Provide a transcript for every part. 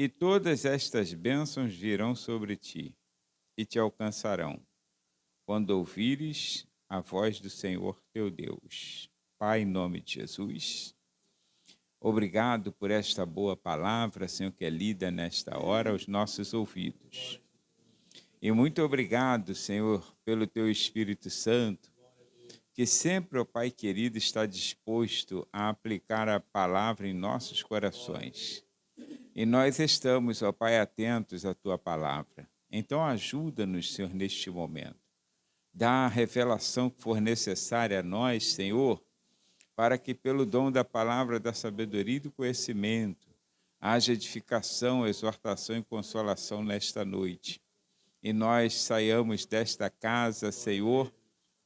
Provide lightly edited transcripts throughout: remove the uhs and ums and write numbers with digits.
E todas estas bênçãos virão sobre ti e te alcançarão, quando ouvires a voz do Senhor teu Deus. Pai, em nome de Jesus, obrigado por esta boa palavra, Senhor, que é lida nesta hora aos nossos ouvidos. E muito obrigado, Senhor, pelo teu Espírito Santo, que sempre, ó Pai querido, está disposto a aplicar a palavra em nossos corações. E nós estamos, ó Pai, atentos à tua palavra. Então ajuda-nos, Senhor, neste momento. Dá a revelação que for necessária a nós, Senhor, para que pelo dom da palavra, da sabedoria e do conhecimento, haja edificação, exortação e consolação nesta noite. E nós saiamos desta casa, Senhor,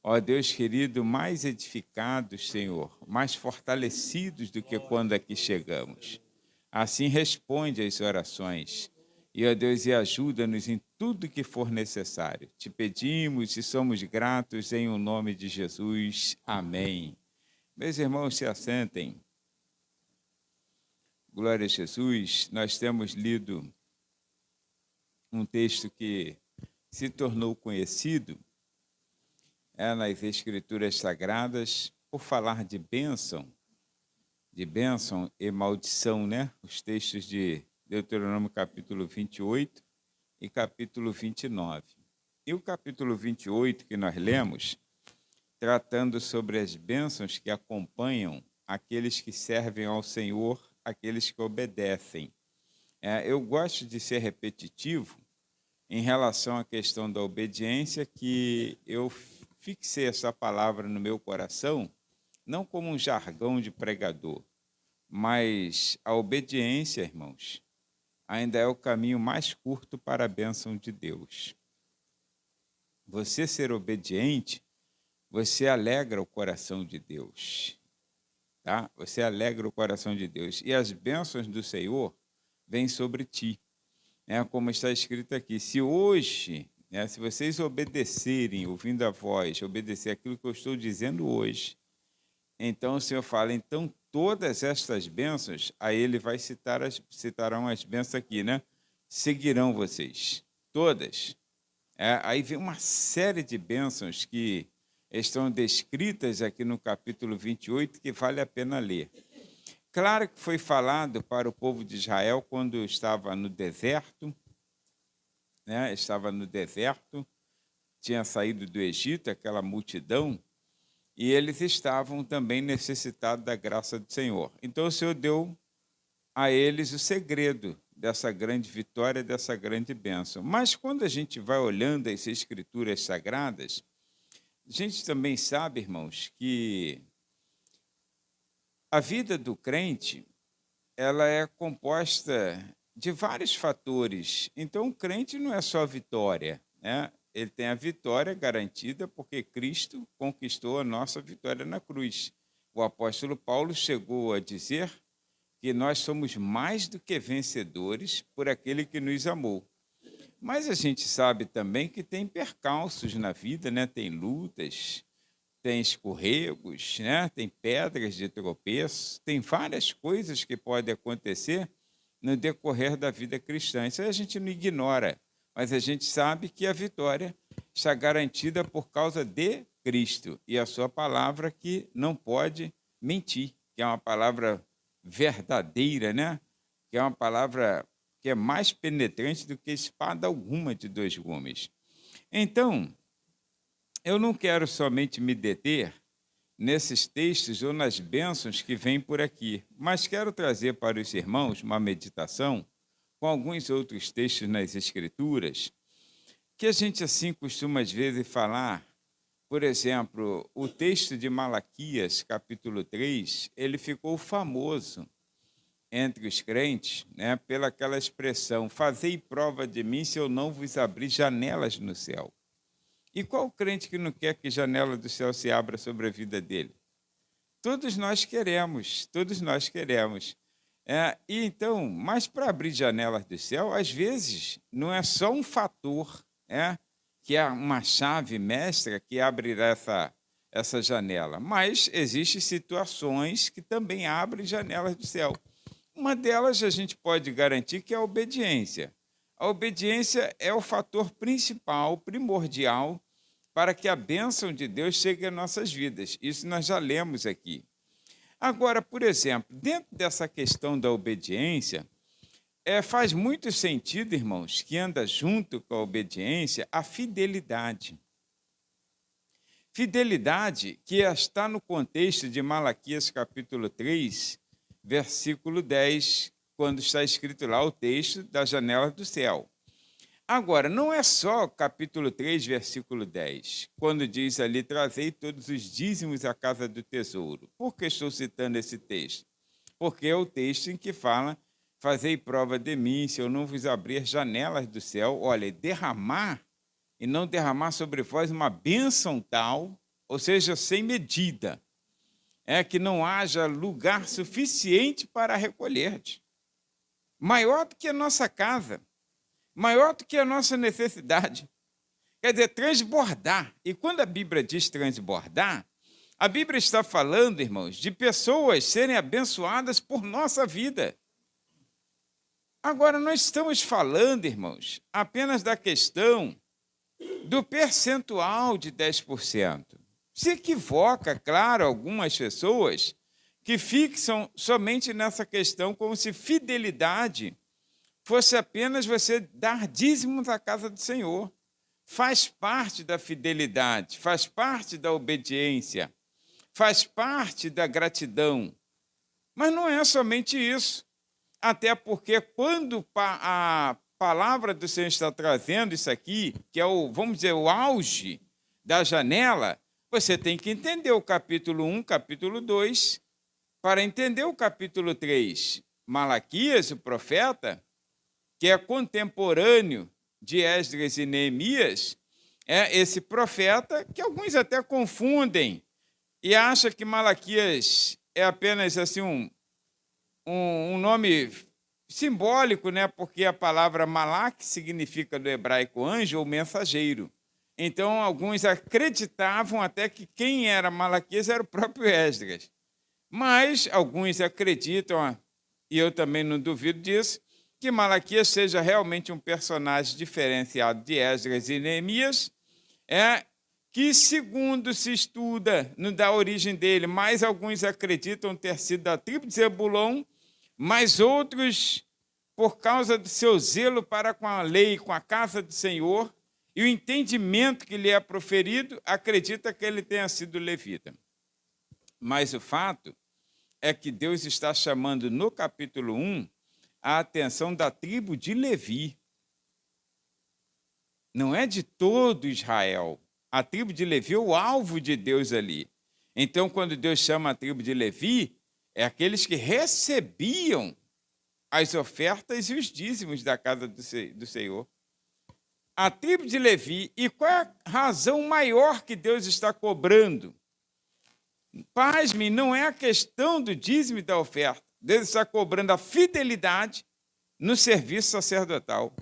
ó Deus querido, mais edificados, Senhor, mais fortalecidos do que quando aqui chegamos. Assim responde às orações. E, ó Deus, e ajuda-nos em tudo que for necessário. Te pedimos e somos gratos em o nome de Jesus. Amém. Meus irmãos, se assentem. Glória a Jesus. Nós temos lido um texto que se tornou conhecido nas Escrituras Sagradas por falar de bênção e maldição, né? Os textos de Deuteronômio capítulo 28 e capítulo 29. E o capítulo 28 que nós lemos, tratando sobre as bênçãos que acompanham aqueles que servem ao Senhor, aqueles que obedecem. Eu gosto de ser repetitivo em relação à questão da obediência, que eu fixei essa palavra no meu coração, não como um jargão de pregador, mas a obediência, irmãos, ainda é o caminho mais curto para a bênção de Deus. Você ser obediente, você alegra o coração de Deus, tá? Você alegra o coração de Deus. E as bênçãos do Senhor vêm sobre ti. Como está escrito aqui, se hoje, se vocês obedecerem, ouvindo a voz, obedecer aquilo que eu estou dizendo hoje, então o Senhor fala, então todas estas bênçãos, aí ele vai citarão as bênçãos aqui, né? Seguirão vocês, todas. Aí vem uma série de bênçãos que estão descritas aqui no capítulo 28, que vale a pena ler. Claro que foi falado para o povo de Israel quando estava no deserto, tinha saído do Egito, aquela multidão, e eles estavam também necessitados da graça do Senhor. Então o Senhor deu a eles o segredo dessa grande vitória, dessa grande bênção. Mas quando a gente vai olhando as Escrituras Sagradas, a gente também sabe, irmãos, que a vida do crente, ela é composta de vários fatores. Então, o crente não é só vitória, né? Ele tem a vitória garantida porque Cristo conquistou a nossa vitória na cruz. O apóstolo Paulo chegou a dizer que nós somos mais do que vencedores por aquele que nos amou. Mas a gente sabe também que tem percalços na vida, né? Tem lutas, tem escorregos, né? Tem pedras de tropeço, tem várias coisas que podem acontecer no decorrer da vida cristã. Isso a gente não ignora, mas a gente sabe que a vitória está garantida por causa de Cristo e a sua palavra que não pode mentir, que é uma palavra verdadeira, né? Que é uma palavra que é mais penetrante do que espada alguma de dois gumes. Então, eu não quero somente me deter nesses textos ou nas bênçãos que vêm por aqui, mas quero trazer para os irmãos uma meditação com alguns outros textos nas Escrituras, que a gente assim costuma às vezes falar. Por exemplo, o texto de Malaquias, capítulo 3, ele ficou famoso entre os crentes, né, pela aquela expressão, fazei prova de mim se eu não vos abrir janelas no céu. E qual crente que não quer que a janela do céu se abra sobre a vida dele? Todos nós queremos, todos nós queremos. E então, mas para abrir janelas do céu, às vezes, não é só um fator, que é uma chave mestra que abrirá essa janela, mas existem situações que também abrem janelas do céu. Uma delas a gente pode garantir que é a obediência. A obediência é o fator principal, primordial, para que a bênção de Deus chegue às nossas vidas. Isso nós já lemos aqui. Agora, por exemplo, dentro dessa questão da obediência, faz muito sentido, irmãos, que anda junto com a obediência a fidelidade. Fidelidade que está no contexto de Malaquias capítulo 3, versículo 10, quando está escrito lá o texto da janela do céu. Agora, não é só capítulo 3, versículo 10, quando diz ali, trazei todos os dízimos à casa do tesouro. Por que estou citando esse texto? Porque é o texto em que fala, fazei prova de mim, se eu não vos abrir janelas do céu, olha, derramar, e não derramar sobre vós uma bênção tal, ou seja, sem medida, que não haja lugar suficiente para recolher-te. Maior do que a nossa casa, maior do que a nossa necessidade. Quer dizer, transbordar. E quando a Bíblia diz transbordar, a Bíblia está falando, irmãos, de pessoas serem abençoadas por nossa vida. Agora, nós estamos falando, irmãos, apenas da questão do percentual de 10%. Se equivoca, claro, algumas pessoas que fixam somente nessa questão como se fidelidade fosse apenas você dar dízimos à casa do Senhor. Faz parte da fidelidade, faz parte da obediência, faz parte da gratidão. Mas não é somente isso. Até porque quando a palavra do Senhor está trazendo isso aqui, que é vamos dizer, o auge da janela, você tem que entender o capítulo 1, capítulo 2, para entender o capítulo 3. Malaquias, o profeta, que é contemporâneo de Esdras e Neemias, é esse profeta que alguns até confundem e acham que Malaquias é apenas assim um nome simbólico, né? Porque a palavra malak significa do hebraico anjo ou mensageiro. Então, alguns acreditavam até que quem era Malaquias era o próprio Esdras. Mas alguns acreditam, e eu também não duvido disso, que Malaquias seja realmente um personagem diferenciado de Esdras e Neemias, que, segundo se estuda, não dá origem dele, mas alguns acreditam ter sido da tribo de Zebulon, mas outros, por causa do seu zelo para com a lei, com a casa do Senhor, e o entendimento que lhe é proferido, acredita que ele tenha sido levita. Mas o fato é que Deus está chamando no capítulo 1 a atenção da tribo de Levi. Não é de todo Israel. A tribo de Levi é o alvo de Deus ali. Então, quando Deus chama a tribo de Levi, é aqueles que recebiam as ofertas e os dízimos da casa do Senhor. A tribo de Levi, e qual é a razão maior que Deus está cobrando? Pasme, não é a questão do dízimo e da oferta. Deus está cobrando a fidelidade no serviço sacerdotal.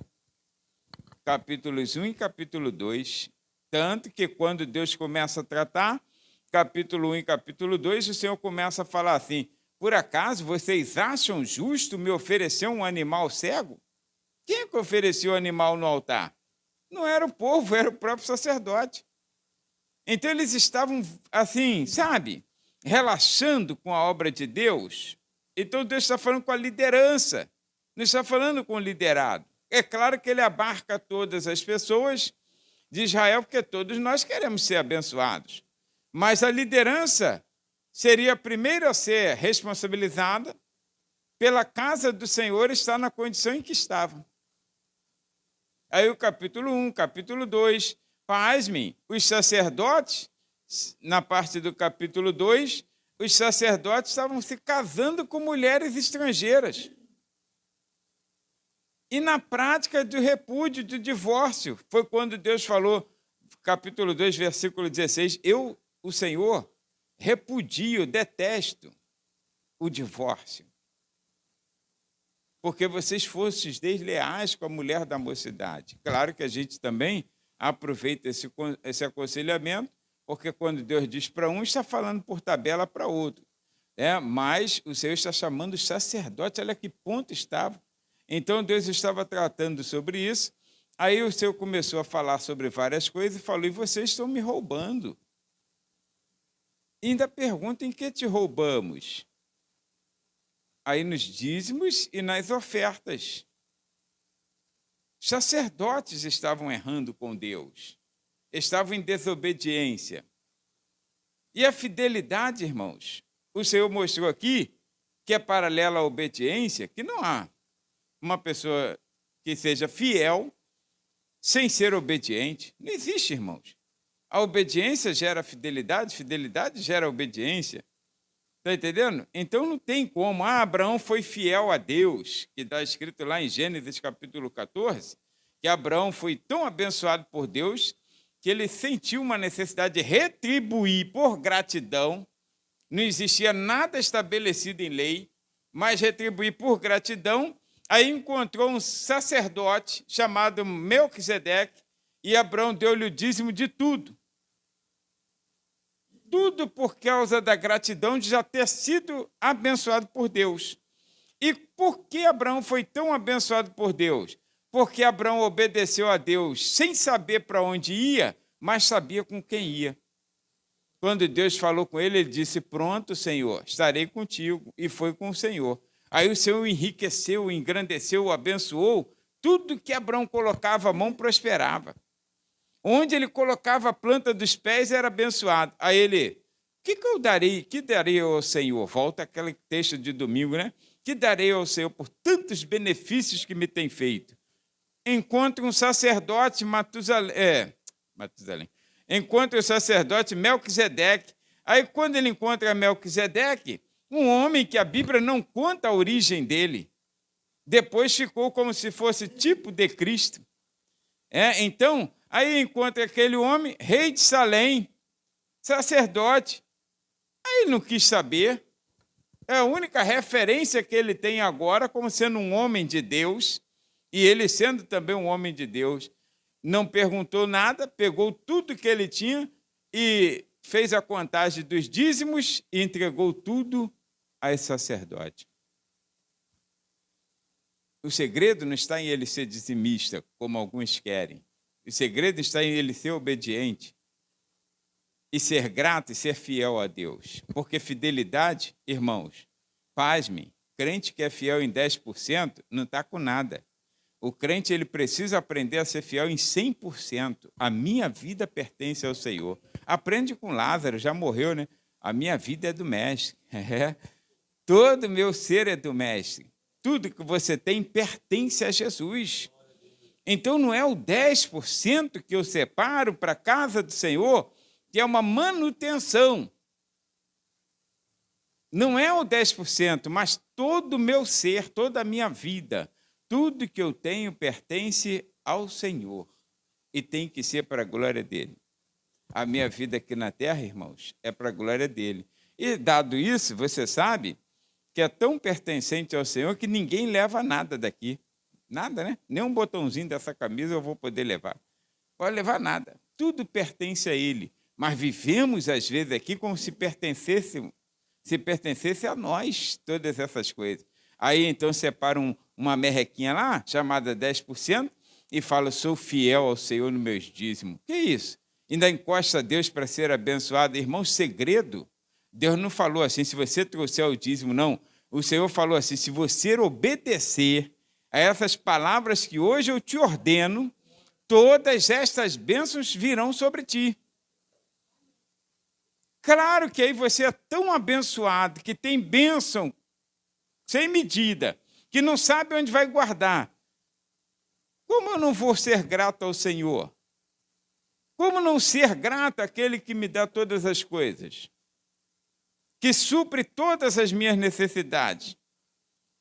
Capítulos 1 e capítulo 2. Tanto que quando Deus começa a tratar, capítulo 1 e capítulo 2, o Senhor começa a falar assim, por acaso vocês acham justo me oferecer um animal cego? Quem é que ofereceu o animal no altar? Não era o povo, era o próprio sacerdote. Então eles estavam assim, sabe, relaxando com a obra de Deus. Então Deus está falando com a liderança, não está falando com o liderado. É claro que ele abarca todas as pessoas de Israel, porque todos nós queremos ser abençoados. Mas a liderança seria a primeira a ser responsabilizada pela casa do Senhor estar na condição em que estava. Aí o capítulo 1, capítulo 2, pasmem, os sacerdotes, na parte do capítulo 2, os sacerdotes estavam se casando com mulheres estrangeiras. E na prática do repúdio, do divórcio, foi quando Deus falou, capítulo 2, versículo 16, eu, o Senhor, repudio, detesto o divórcio. Porque vocês fossem desleais com a mulher da mocidade. Claro que a gente também aproveita esse aconselhamento, porque quando Deus diz para um, está falando por tabela para outro. Mas o Senhor está chamando os sacerdotes, olha que ponto estava. Então Deus estava tratando sobre isso. Aí o Senhor começou a falar sobre várias coisas e falou: e vocês estão me roubando. E ainda pergunta: em que te roubamos? Aí nos dízimos e nas ofertas. Os sacerdotes estavam errando com Deus, estavam em desobediência. E a fidelidade, irmãos, o Senhor mostrou aqui que é paralela à obediência, que não há uma pessoa que seja fiel sem ser obediente. Não existe, irmãos. A obediência gera fidelidade, fidelidade gera obediência. Está entendendo? Então não tem como. Abraão foi fiel a Deus, que está escrito lá em Gênesis capítulo 14, que Abraão foi tão abençoado por Deus que ele sentiu uma necessidade de retribuir por gratidão. Não existia nada estabelecido em lei, mas retribuir por gratidão. Aí encontrou um sacerdote chamado Melquisedeque e Abraão deu-lhe o dízimo de tudo. Tudo por causa da gratidão de já ter sido abençoado por Deus. E por que Abraão foi tão abençoado por Deus? Porque Abraão obedeceu a Deus sem saber para onde ia, mas sabia com quem ia. Quando Deus falou com ele, ele disse: pronto, Senhor, estarei contigo. E foi com o Senhor. Aí o Senhor enriqueceu, engrandeceu, abençoou. Tudo que Abraão colocava a mão prosperava. Onde ele colocava a planta dos pés era abençoado. Aí ele: que eu darei? Que darei ao Senhor? Volta aquele texto de domingo, né? Que darei ao Senhor por tantos benefícios que me tem feito? Encontra um sacerdote Matusalém. Encontra o sacerdote Melquisedeque. Aí, quando ele encontra Melquisedeque, um homem que a Bíblia não conta a origem dele, depois ficou como se fosse tipo de Cristo. Então, aí encontra aquele homem, rei de Salém, sacerdote. Aí ele não quis saber. É a única referência que ele tem agora como sendo um homem de Deus, e ele sendo também um homem de Deus. Não perguntou nada, pegou tudo que ele tinha e fez a contagem dos dízimos e entregou tudo a esse sacerdote. O segredo não está em ele ser dizimista, como alguns querem. O segredo está em ele ser obediente e ser grato e ser fiel a Deus. Porque fidelidade, irmãos, pasmem, crente que é fiel em 10% não está com nada. O crente ele precisa aprender a ser fiel em 100%. A minha vida pertence ao Senhor. Aprende com Lázaro, já morreu, né? A minha vida é do Mestre. Todo meu ser é do Mestre. Tudo que você tem pertence a Jesus. Então não é o 10% que eu separo para a casa do Senhor, que é uma manutenção. Não é o 10%, mas todo o meu ser, toda a minha vida. Tudo que eu tenho pertence ao Senhor e tem que ser para a glória dele. A minha vida aqui na terra, irmãos, é para a glória dele. E dado isso, você sabe que é tão pertencente ao Senhor que ninguém leva nada daqui. Nada, né? Nem um botãozinho dessa camisa eu vou poder levar. Pode levar nada. Tudo pertence a ele. Mas vivemos, às vezes, aqui como se pertencesse a nós todas essas coisas. Aí, então, separa uma merrequinha lá, chamada 10%, e fala: sou fiel ao Senhor nos meus dízimos. Que isso? Ainda encosta a Deus para ser abençoado. Irmão, segredo. Deus não falou assim, se você trouxer o dízimo, não. O Senhor falou assim: se você obedecer a essas palavras que hoje eu te ordeno, todas estas bênçãos virão sobre ti. Claro que aí você é tão abençoado, que tem bênção sem medida, que não sabe onde vai guardar. Como eu não vou ser grato ao Senhor? Como não ser grato àquele que me dá todas as coisas? Que supre todas as minhas necessidades?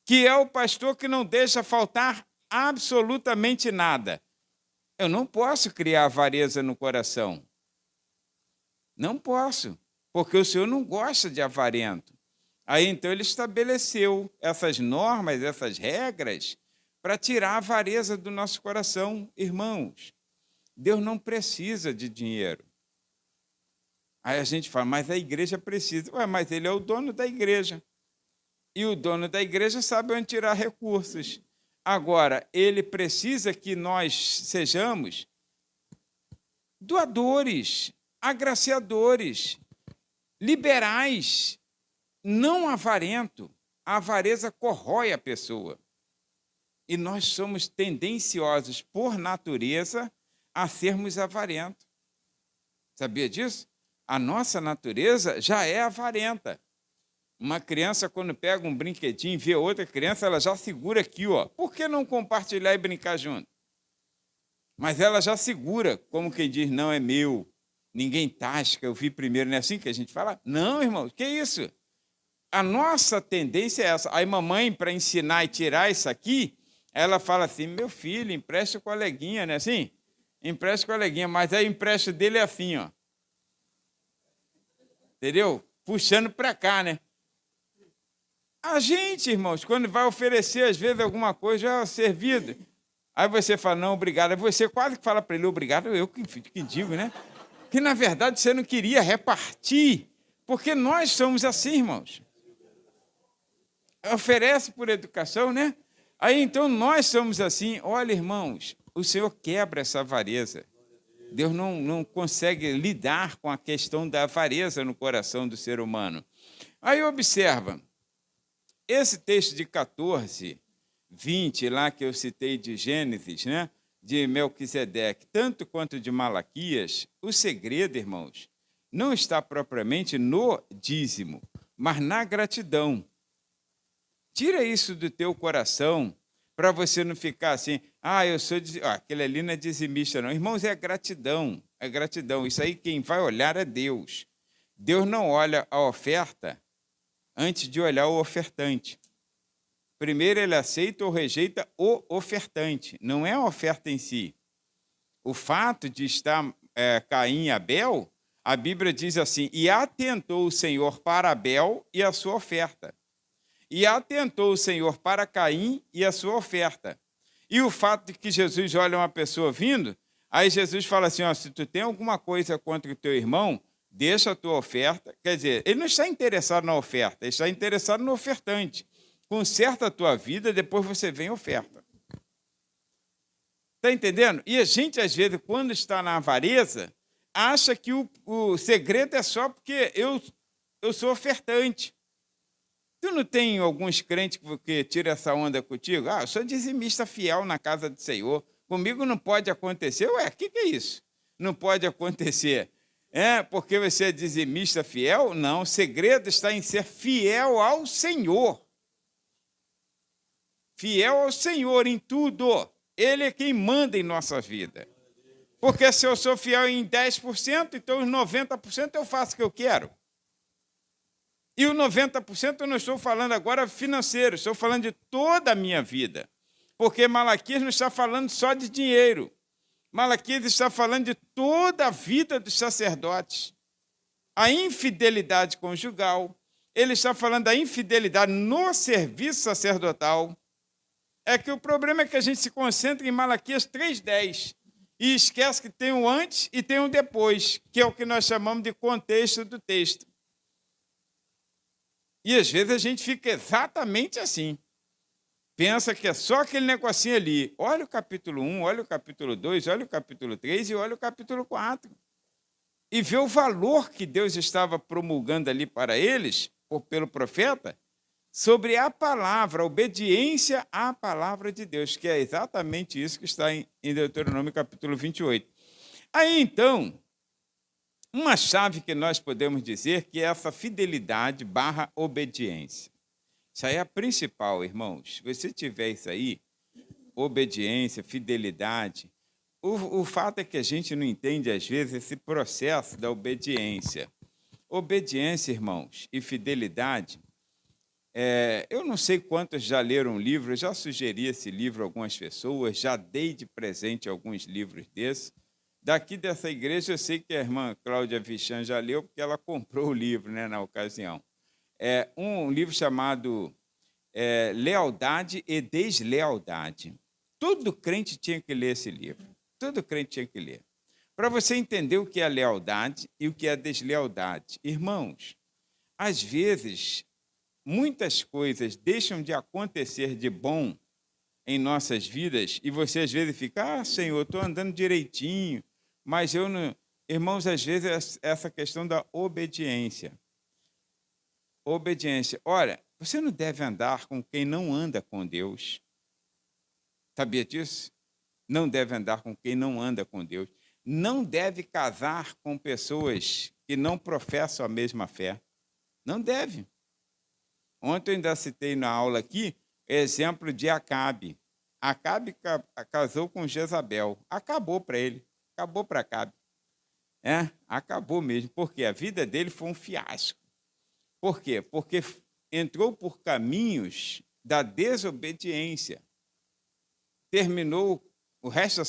Que é o pastor que não deixa faltar absolutamente nada. Eu não posso criar avareza no coração. Não posso, porque o Senhor não gosta de avarento. Aí, então, ele estabeleceu essas normas, essas regras, para tirar a avareza do nosso coração. Irmãos, Deus não precisa de dinheiro. Aí a gente fala, mas a igreja precisa. Ué, mas ele é o dono da igreja. E o dono da igreja sabe onde tirar recursos. Agora, ele precisa que nós sejamos doadores, agraciadores, liberais, não avarento. A avareza corrói a pessoa. E nós somos tendenciosos, por natureza, a sermos avarentos. Sabia disso? A nossa natureza já é avarenta. Uma criança, quando pega um brinquedinho e vê outra criança, ela já segura aqui, ó. Por que não compartilhar e brincar junto? Mas ela já segura, como quem diz, não é meu, ninguém tasca, eu vi primeiro, não é assim que a gente fala? Não, irmão, que isso? A nossa tendência é essa. Aí mamãe, para ensinar e tirar isso aqui, ela fala assim, meu filho, empresta o coleguinha, não é assim? Empresta o coleguinha, mas aí o empréstimo dele é assim, ó. Entendeu? Puxando para cá, né? A gente, irmãos, quando vai oferecer, às vezes, alguma coisa, já é servido. Aí você fala, não, obrigado. Aí você quase que fala para ele, obrigado, eu que digo, né? Que, na verdade, você não queria repartir, porque nós somos assim, irmãos. Oferece por educação, né? Aí, então, nós somos assim. Olha, irmãos, o Senhor quebra essa avareza. Deus não consegue lidar com a questão da avareza no coração do ser humano. Aí, observa, esse texto de 14, 20, lá que eu citei de Gênesis, né? De Melquisedeque, tanto quanto de Malaquias, o segredo, irmãos, não está propriamente no dízimo, mas na gratidão. Tira isso do teu coração para você não ficar assim, eu sou... aquele ali não é dizimista, não. Irmãos, é gratidão, é gratidão. Isso aí quem vai olhar é Deus. Deus não olha a oferta antes de olhar o ofertante. Primeiro ele aceita ou rejeita o ofertante, não é a oferta em si. O fato de estar Caim e Abel, a Bíblia diz assim, e atentou o Senhor para Abel e a sua oferta. E atentou o Senhor para Caim e a sua oferta. E o fato de que Jesus olha uma pessoa vindo, aí Jesus fala assim, se tu tem alguma coisa contra o teu irmão, deixa a tua oferta. Quer dizer, ele não está interessado na oferta, ele está interessado no ofertante. Conserta a tua vida, depois você vem e oferta. Está entendendo? E a gente, às vezes, quando está na avareza, acha que o segredo é só porque eu sou ofertante. Tu não tem alguns crentes que tiram essa onda contigo? Eu sou dizimista fiel na casa do Senhor. Comigo não pode acontecer. Ué, o que é isso? Não pode acontecer. Porque você é dizimista fiel? Não, o segredo está em ser fiel ao Senhor. Fiel ao Senhor em tudo. Ele é quem manda em nossa vida. Porque se eu sou fiel em 10%, então os 90% eu faço o que eu quero. E o 90% eu não estou falando agora financeiro, estou falando de toda a minha vida. Porque Malaquias não está falando só de dinheiro. Malaquias está falando de toda a vida dos sacerdotes. A infidelidade conjugal. Ele está falando da infidelidade no serviço sacerdotal. É que o problema é que a gente se concentra em Malaquias 3:10 e esquece que tem um antes e tem um depois, que é o que nós chamamos de contexto do texto. E às vezes a gente fica exatamente assim. Pensa que é só aquele negocinho ali. Olha o capítulo 1, olha o capítulo 2, olha o capítulo 3 e olha o capítulo 4. E vê o valor que Deus estava promulgando ali para eles, pelo profeta, sobre a palavra, a obediência à palavra de Deus, que é exatamente isso que está em Deuteronômio capítulo 28. Aí, então, uma chave que nós podemos dizer que é essa fidelidade / obediência. Isso aí é a principal, irmãos. Se você tiver isso aí, obediência, fidelidade, o fato é que a gente não entende, às vezes, esse processo da obediência. Obediência, irmãos, e fidelidade. Eu não sei quantos já leram um livro, eu já sugeri esse livro a algumas pessoas, já dei de presente alguns livros desses. Daqui dessa igreja, eu sei que a irmã Cláudia Vichan já leu, porque ela comprou o livro, né, na ocasião. Um livro chamado Lealdade e Deslealdade. Todo crente tinha que ler esse livro. Todo crente tinha que ler. para você entender o que é lealdade e o que é deslealdade. Irmãos, às vezes, muitas coisas deixam de acontecer de bom em nossas vidas e você às vezes fica, Senhor, estou andando direitinho, mas eu não... Irmãos, às vezes essa questão da obediência. Obediência. Olha, você não deve andar com quem não anda com Deus. Sabia disso? Não deve andar com quem não anda com Deus. Não deve casar com pessoas que não professam a mesma fé. Não deve. Ontem eu ainda citei na aula aqui exemplo de Acabe. Acabe casou com Jezabel. Acabou para ele. Acabou para Acabe. Acabou mesmo. Porque a vida dele foi um fiasco. Por quê? Porque entrou por caminhos da desobediência. Terminou o resto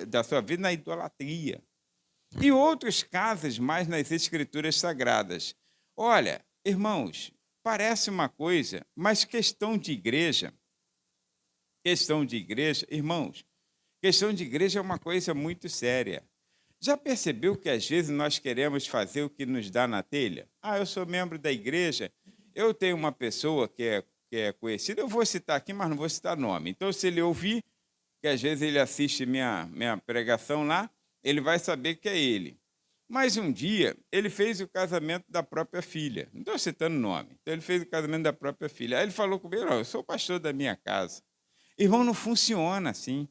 da sua vida na idolatria. E outros casos mais nas Escrituras Sagradas. Olha, irmãos, parece uma coisa, mas questão de igreja, irmãos, questão de igreja é uma coisa muito séria. Já percebeu que às vezes nós queremos fazer o que nos dá na telha? Eu sou membro da igreja, eu tenho uma pessoa que é conhecida, eu vou citar aqui, mas não vou citar nome. Então, se ele ouvir, que às vezes ele assiste minha pregação lá, ele vai saber que é ele. Mas um dia, ele fez o casamento da própria filha. Não estou citando nome. Então, ele fez o casamento da própria filha. Aí ele falou comigo, eu sou o pastor da minha casa. Irmão, não funciona assim.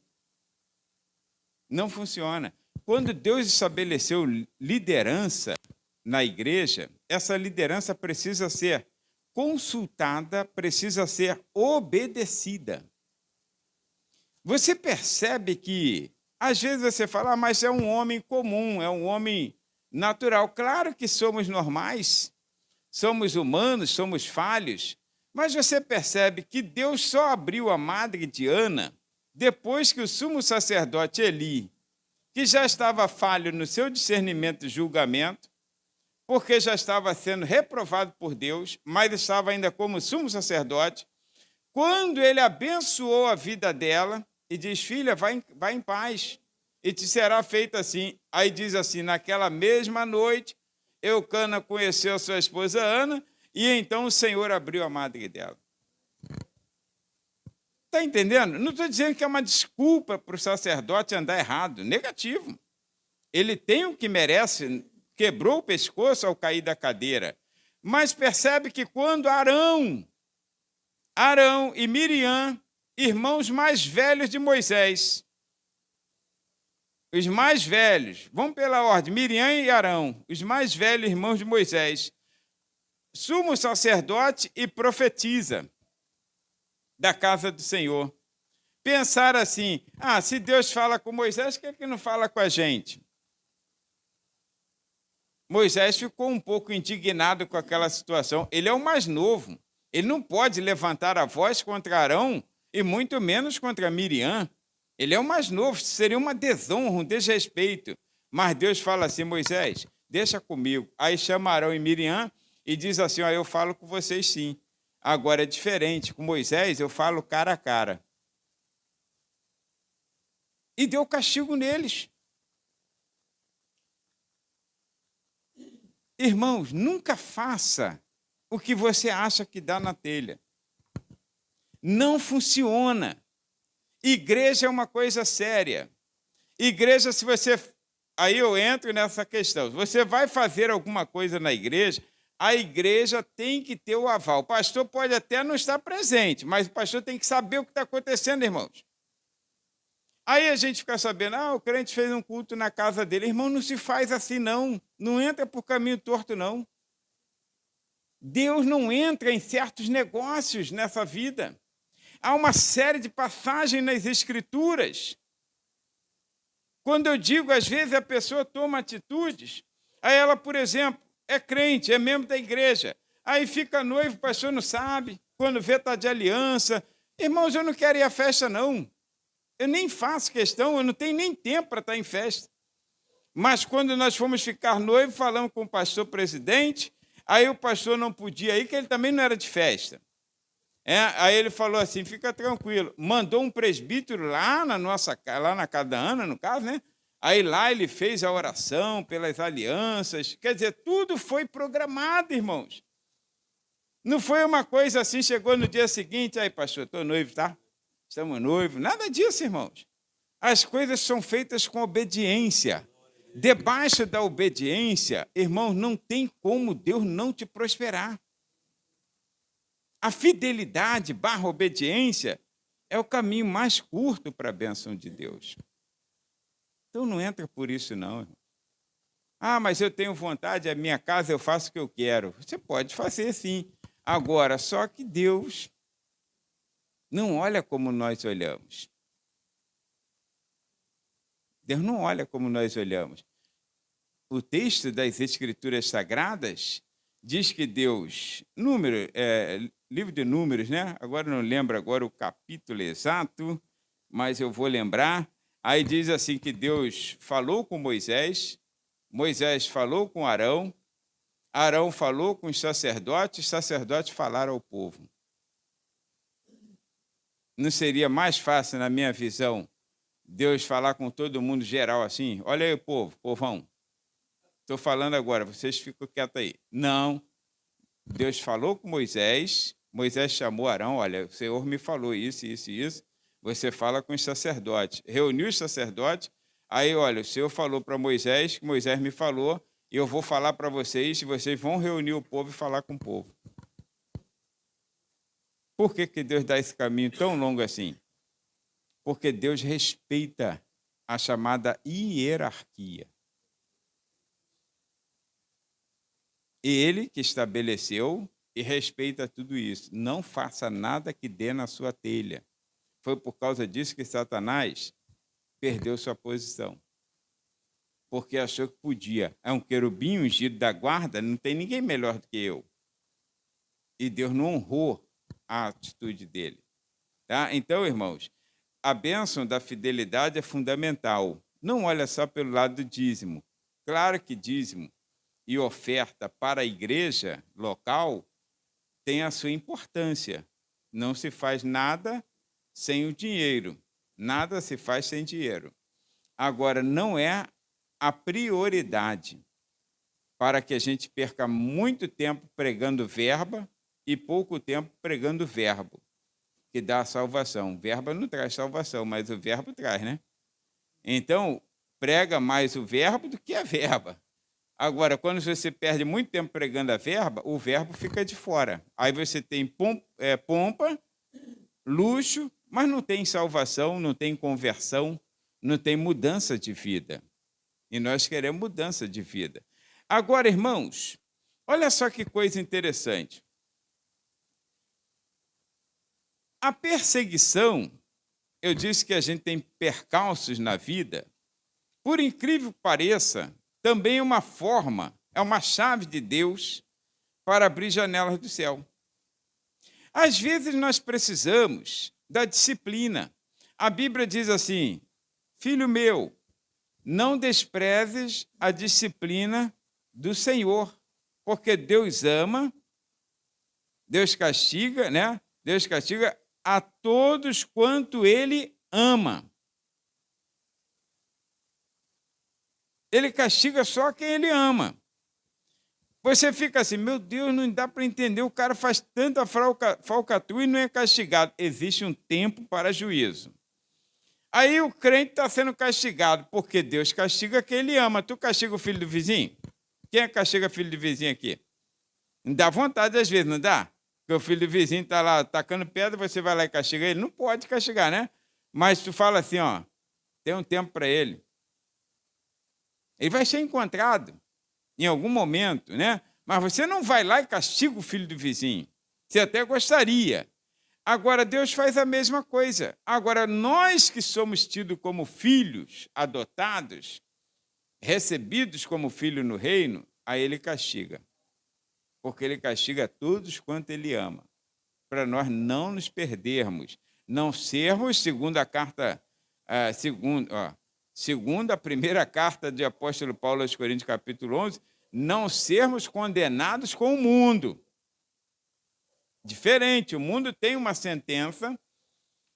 Não funciona. Quando Deus estabeleceu liderança na igreja, essa liderança precisa ser consultada, precisa ser obedecida. Você percebe que, às vezes você fala, mas é um homem comum, é um homem natural. Claro que somos normais, somos humanos, somos falhos, mas você percebe que Deus só abriu a madre de Ana depois que o sumo sacerdote Eli, que já estava falho no seu discernimento e julgamento, porque já estava sendo reprovado por Deus, mas estava ainda como sumo sacerdote, quando ele abençoou a vida dela e diz, filha, vai em paz, e te será feito assim. Aí diz assim, naquela mesma noite, Eucana conheceu a sua esposa Ana, e então o Senhor abriu a madre dela. Está entendendo? Não estou dizendo que é uma desculpa para o sacerdote andar errado. Negativo. Ele tem o que merece, quebrou o pescoço ao cair da cadeira. Mas percebe que quando Arão e Miriam, irmãos mais velhos de Moisés, os mais velhos, vamos pela ordem, Miriam e Arão, os mais velhos irmãos de Moisés, sumo sacerdote e profetiza da casa do Senhor. Pensar assim, se Deus fala com Moisés, por que não fala com a gente? Moisés ficou um pouco indignado com aquela situação. Ele é o mais novo. Ele não pode levantar a voz contra Arão e muito menos contra Miriam. Ele é o mais novo, seria uma desonra, um desrespeito. Mas Deus fala assim, Moisés, deixa comigo. Aí chama Arão e Miriam e diz assim, eu falo com vocês sim. Agora é diferente, com Moisés eu falo cara a cara. E deu castigo neles. Irmãos, nunca faça o que você acha que dá na telha. Não funciona. Igreja é uma coisa séria. Igreja, se você... Aí eu entro nessa questão. Se você vai fazer alguma coisa na igreja, a igreja tem que ter o aval. O pastor pode até não estar presente, mas o pastor tem que saber o que está acontecendo, irmãos. Aí a gente fica sabendo, o crente fez um culto na casa dele. Irmão, não se faz assim, não. Não entra por caminho torto, não. Deus não entra em certos negócios nessa vida. Há uma série de passagens nas Escrituras. Quando eu digo, às vezes, a pessoa toma atitudes, aí ela, por exemplo, é crente, é membro da igreja, aí fica noivo, o pastor não sabe, quando vê está de aliança. Irmãos, eu não quero ir à festa, não. Eu nem faço questão, eu não tenho nem tempo para estar em festa. Mas quando nós fomos ficar noivo, falamos com o pastor presidente, aí o pastor não podia ir, que ele também não era de festa. Aí ele falou assim, fica tranquilo. Mandou um presbítero lá na casa da Ana, no caso, né? Aí lá ele fez a oração pelas alianças. Quer dizer, tudo foi programado, irmãos. Não foi uma coisa assim, chegou no dia seguinte, aí, pastor, estou noivo, tá? Estamos noivos. Nada disso, irmãos. As coisas são feitas com obediência. Debaixo da obediência, irmãos, não tem como Deus não te prosperar. A fidelidade / obediência é o caminho mais curto para a bênção de Deus. Então não entra por isso, não. Ah, mas eu tenho vontade, a minha casa eu faço o que eu quero. Você pode fazer, sim. Agora, só que Deus não olha como nós olhamos. Deus não olha como nós olhamos. O texto das Escrituras Sagradas diz que Deus, livro de Números, né? Agora não lembro agora o capítulo exato, mas eu vou lembrar. Aí diz assim que Deus falou com Moisés, Moisés falou com Arão, Arão falou com os sacerdotes falaram ao povo. Não seria mais fácil, na minha visão, Deus falar com todo mundo geral assim? Olha aí, povão. Estou falando agora, vocês ficam quietos aí. Não. Deus falou com Moisés, Moisés chamou Arão, olha, o Senhor me falou isso, isso e isso, você fala com os sacerdotes. Reuniu os sacerdotes, aí, olha, o Senhor falou para Moisés, que Moisés me falou, e eu vou falar para vocês, e vocês vão reunir o povo e falar com o povo. Por que Deus dá esse caminho tão longo assim? Porque Deus respeita a chamada hierarquia. Ele que estabeleceu e respeita tudo isso. Não faça nada que dê na sua telha. Foi por causa disso que Satanás perdeu sua posição. Porque achou que podia. É um querubim ungido da guarda, não tem ninguém melhor do que eu. E Deus não honrou a atitude dele. Tá? Então, irmãos, a bênção da fidelidade é fundamental. Não olha só pelo lado do dízimo. Claro que dízimo e oferta para a igreja local tem a sua importância. Não se faz nada sem o dinheiro. Nada se faz sem dinheiro. Agora, não é a prioridade para que a gente perca muito tempo pregando verba e pouco tempo pregando verbo, que dá a salvação. Verba não traz salvação, mas o verbo traz, né? Então, prega mais o verbo do que a verba. Agora, quando você perde muito tempo pregando a verba, o verbo fica de fora. Aí você tem pompa, luxo, mas não tem salvação, não tem conversão, não tem mudança de vida. E nós queremos mudança de vida. Agora, irmãos, olha só que coisa interessante. A perseguição, eu disse que a gente tem percalços na vida, por incrível que pareça, também é uma forma, é uma chave de Deus para abrir janelas do céu. Às vezes nós precisamos da disciplina. A Bíblia diz assim: filho meu, não desprezes a disciplina do Senhor, porque Deus ama, Deus castiga, né? Deus castiga a todos quanto Ele ama. Ele castiga só quem Ele ama. Você fica assim, meu Deus, não dá para entender, o cara faz tanta falcatrua e não é castigado. Existe um tempo para juízo. Aí o crente está sendo castigado, porque Deus castiga quem Ele ama. Tu castiga o filho do vizinho? Quem castiga o filho do vizinho aqui? Não dá vontade às vezes, não dá? Porque o filho do vizinho está lá tacando pedra, você vai lá e castiga ele? Não pode castigar, né? Mas tu fala assim, ó, tem um tempo para ele. Ele vai ser encontrado em algum momento, né? Mas você não vai lá e castiga o filho do vizinho. Você até gostaria. Agora, Deus faz a mesma coisa. Agora, nós que somos tidos como filhos adotados, recebidos como filho no reino, aí Ele castiga. Porque Ele castiga todos quanto Ele ama. Para nós não nos perdermos, não sermos, segundo a carta, segundo a primeira carta de apóstolo Paulo aos Coríntios, capítulo 11, não sermos condenados com o mundo. Diferente, o mundo tem uma sentença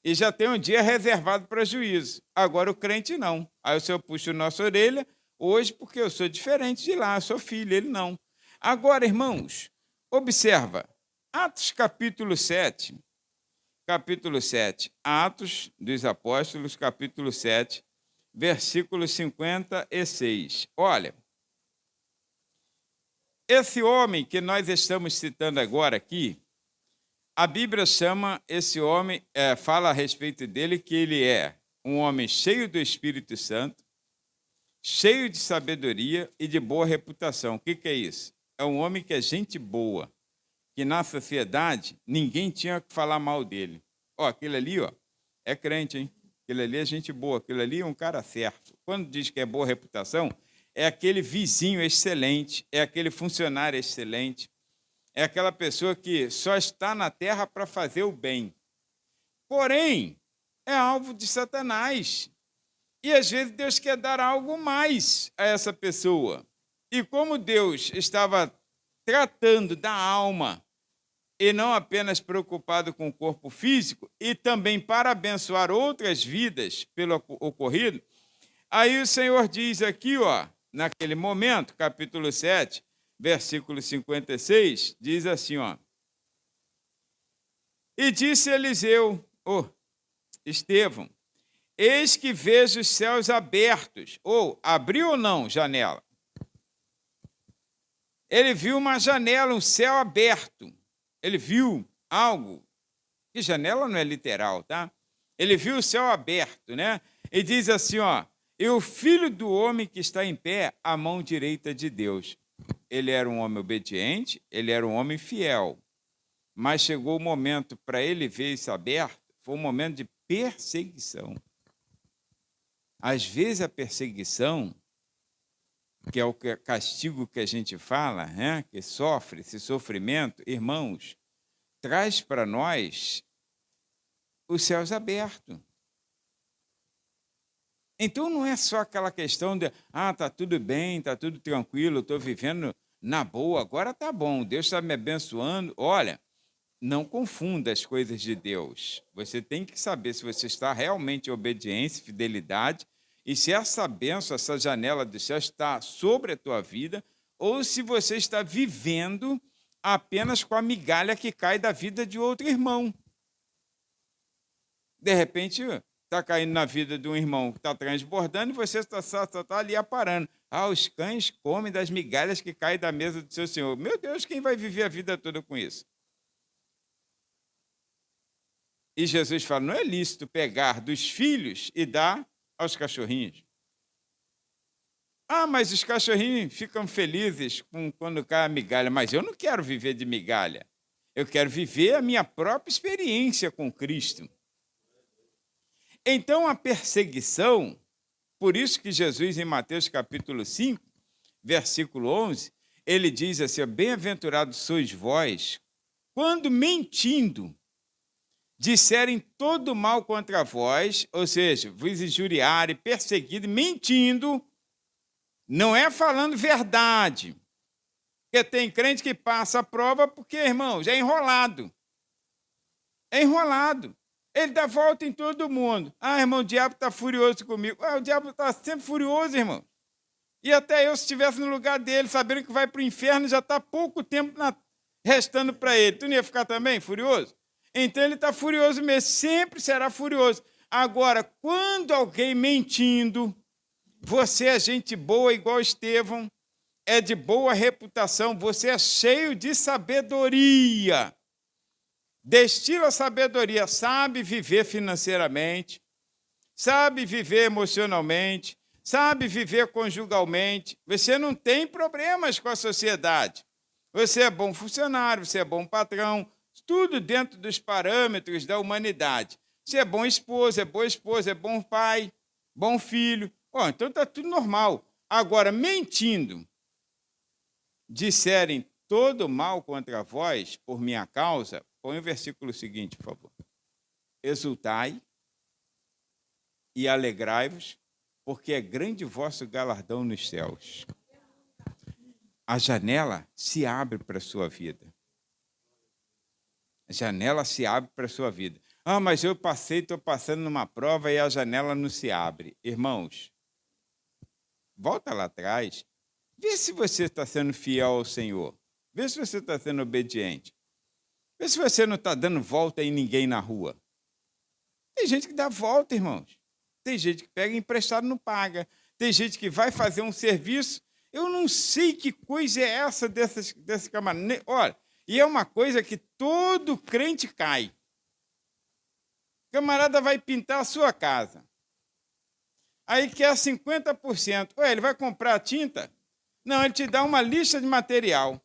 e já tem um dia reservado para juízo. Agora o crente não. Aí o Senhor puxa a nossa orelha, hoje porque eu sou diferente de lá, eu sou filho, ele não. Agora, irmãos, observa, Atos capítulo 7, Atos dos Apóstolos, capítulo 7, versículo 56. Olha, esse homem que nós estamos citando agora aqui, a Bíblia chama esse homem, fala a respeito dele que ele é um homem cheio do Espírito Santo, cheio de sabedoria e de boa reputação. O que é isso? É um homem que é gente boa, que na sociedade ninguém tinha que falar mal dele. Ó, aquele ali, ó, é crente, hein? Aquele ali é gente boa, aquele ali é um cara certo. Quando diz que é boa reputação, é aquele vizinho excelente, é aquele funcionário excelente, é aquela pessoa que só está na terra para fazer o bem. Porém, é alvo de Satanás. E às vezes Deus quer dar algo mais a essa pessoa. E como Deus estava tratando da alma, e não apenas preocupado com o corpo físico, e também para abençoar outras vidas pelo ocorrido, aí o Senhor diz aqui, ó, naquele momento, capítulo 7, versículo 56, diz assim, ó: E disse Eliseu, Estevão, eis que vejo os céus abertos, ou abriu ou não janela? Ele viu uma janela, um céu aberto. Ele viu algo, e janela não é literal, tá? Ele viu o céu aberto, né? E diz assim, ó: E o filho do homem que está em pé, à mão direita de Deus. Ele era um homem obediente, ele era um homem fiel. Mas chegou o momento para ele ver isso aberto, foi um momento de perseguição. Às vezes a perseguição, que é o castigo que a gente fala, né, que sofre esse sofrimento, irmãos, traz para nós os céus abertos. Então não é só aquela questão de, tá tudo bem, tá tudo tranquilo, estou vivendo na boa, agora tá bom, Deus está me abençoando. Olha, não confunda as coisas de Deus. Você tem que saber se você está realmente em obediência, fidelidade, e se essa bênção, essa janela do céu está sobre a tua vida, ou se você está vivendo apenas com a migalha que cai da vida de outro irmão. De repente, está caindo na vida de um irmão que está transbordando e você está ali aparando. Os cães comem das migalhas que caem da mesa do seu Senhor. Meu Deus, quem vai viver a vida toda com isso? E Jesus fala, não é lícito pegar dos filhos e dar aos cachorrinhos. Mas os cachorrinhos ficam felizes quando cai a migalha. Mas eu não quero viver de migalha. Eu quero viver a minha própria experiência com Cristo. Então, a perseguição, por isso que Jesus, em Mateus capítulo 5, versículo 11, ele diz assim, bem-aventurados sois vós, quando mentindo, disserem todo mal contra vós, ou seja, vos injuriarem, perseguirem, mentindo, não é falando verdade. Porque tem crente que passa a prova porque, irmão, já é enrolado. É enrolado. Ele dá volta em todo mundo. Irmão, o diabo está furioso comigo. O diabo está sempre furioso, irmão. E até eu, se estivesse no lugar dele, sabendo que vai para o inferno, já está pouco tempo restando para ele. Tu não ia ficar também furioso? Então ele está furioso mesmo, sempre será furioso. Agora, quando alguém mentindo, você é gente boa igual Estevão, é de boa reputação, você é cheio de sabedoria, destila sabedoria, sabe viver financeiramente, sabe viver emocionalmente, sabe viver conjugalmente, você não tem problemas com a sociedade. Você é bom funcionário, você é bom patrão, tudo dentro dos parâmetros da humanidade. Você é bom esposo, é boa esposa, é bom pai, bom filho. Então está tudo normal. Agora, mentindo, disserem todo mal contra vós por minha causa, põe o versículo seguinte, por favor. Exultai e alegrai-vos, porque é grande vosso galardão nos céus. A janela se abre para a sua vida. A janela se abre para a sua vida. Ah, mas eu estou passando numa prova e a janela não se abre. Irmãos, volta lá atrás, vê se você está sendo fiel ao Senhor. Vê se você está sendo obediente. Vê se você não está dando volta em ninguém na rua. Tem gente que dá volta, irmãos. Tem gente que pega emprestado e não paga. Tem gente que vai fazer um serviço. Eu não sei que coisa é essa desse camarada. Olha, e é uma coisa que todo crente cai. O camarada vai pintar a sua casa. Aí quer 50%. Ué, ele vai comprar tinta? Não, ele te dá uma lista de material.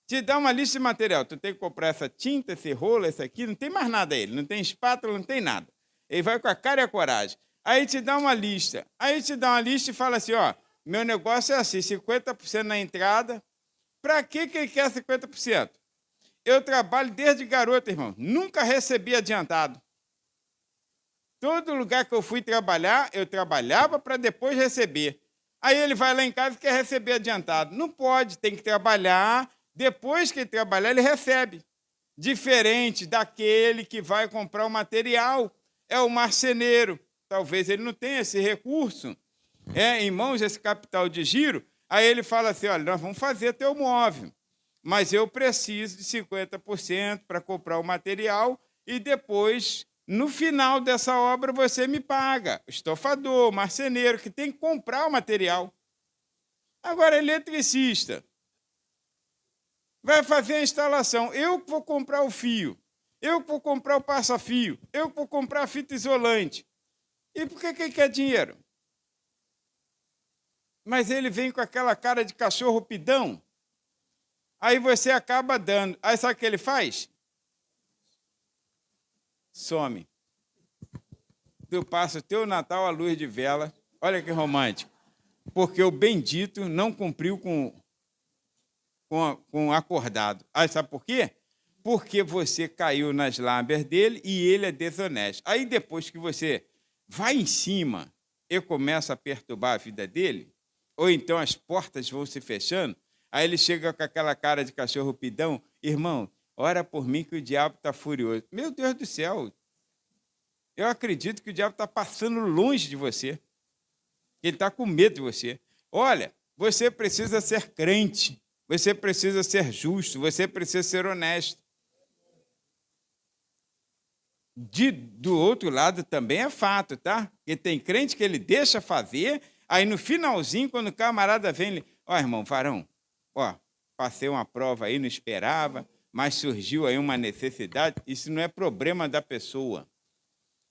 Te dá uma lista de material. Tu tem que comprar essa tinta, esse rolo, esse aqui. Não tem mais nada ele. Não tem espátula, não tem nada. Ele vai com a cara e a coragem. Aí te dá uma lista. Aí te dá uma lista e fala assim, ó, meu negócio é assim, 50% na entrada. Para que ele quer 50%? Eu trabalho desde garoto, irmão. Nunca recebi adiantado. Todo lugar que eu fui trabalhar, eu trabalhava para depois receber. Aí ele vai lá em casa e quer receber adiantado. Não pode, tem que trabalhar. Depois que ele trabalhar, ele recebe. Diferente daquele que vai comprar o material. É o marceneiro. Talvez ele não tenha esse recurso. Em mãos esse capital de giro. Aí ele fala assim, olha, nós vamos fazer teu móvel. Mas eu preciso de 50% para comprar o material e depois, no final dessa obra, você me paga. O estofador, o marceneiro, que tem que comprar o material. Agora, eletricista vai fazer a instalação. Eu vou comprar o fio. Eu vou comprar o passa-fio. Eu vou comprar a fita isolante. E por que ele quer dinheiro? Mas ele vem com aquela cara de cachorro pidão. Aí você acaba dando. Aí sabe o que ele faz? Some. Tu passa o teu Natal à luz de vela. Olha que romântico. Porque o bendito não cumpriu com acordado. Aí sabe por quê? Porque você caiu nas lábias dele e ele é desonesto. Aí depois que você vai em cima e começa a perturbar a vida dele, ou então as portas vão se fechando, aí ele chega com aquela cara de cachorro pidão, irmão, ora por mim que o diabo está furioso. Meu Deus do céu, eu acredito que o diabo está passando longe de você. Ele está com medo de você. Olha, você precisa ser crente, você precisa ser justo, você precisa ser honesto. Do outro lado também é fato, tá? Porque tem crente que ele deixa fazer, aí no finalzinho, quando o camarada vem, ele, ó, irmão, varão, ó, passei uma prova aí, não esperava, mas surgiu aí uma necessidade. Isso não é problema da pessoa.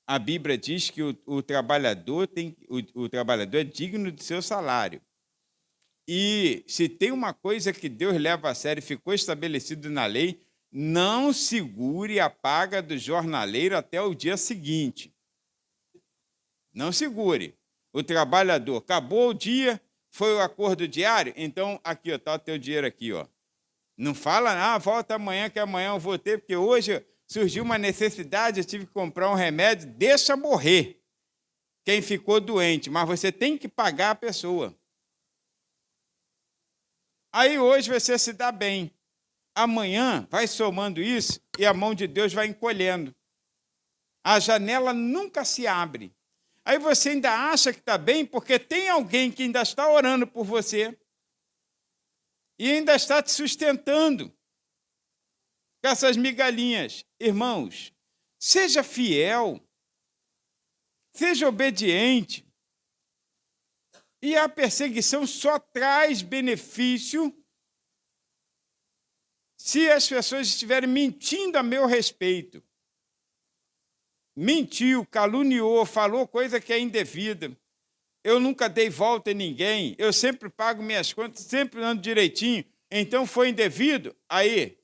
A Bíblia diz que o trabalhador é digno de seu salário. E se tem uma coisa que Deus leva a sério e ficou estabelecido na lei, não segure a paga do jornaleiro até o dia seguinte. Não segure. O trabalhador, acabou o dia, foi o acordo diário, então aqui está o teu dinheiro aqui. Ó. Não fala, volta amanhã que amanhã eu vou ter, porque hoje surgiu uma necessidade, eu tive que comprar um remédio, deixa morrer quem ficou doente, mas você tem que pagar a pessoa. Aí hoje você se dá bem. Amanhã vai somando isso e a mão de Deus vai encolhendo. A janela nunca se abre. Aí você ainda acha que está bem porque tem alguém que ainda está orando por você e ainda está te sustentando com essas migalhinhas. Irmãos, seja fiel, seja obediente. E a perseguição só traz benefício se as pessoas estiverem mentindo a meu respeito. Mentiu, caluniou, falou coisa que é indevida. Eu nunca dei volta em ninguém, eu sempre pago minhas contas, sempre ando direitinho, então foi indevido. Aí,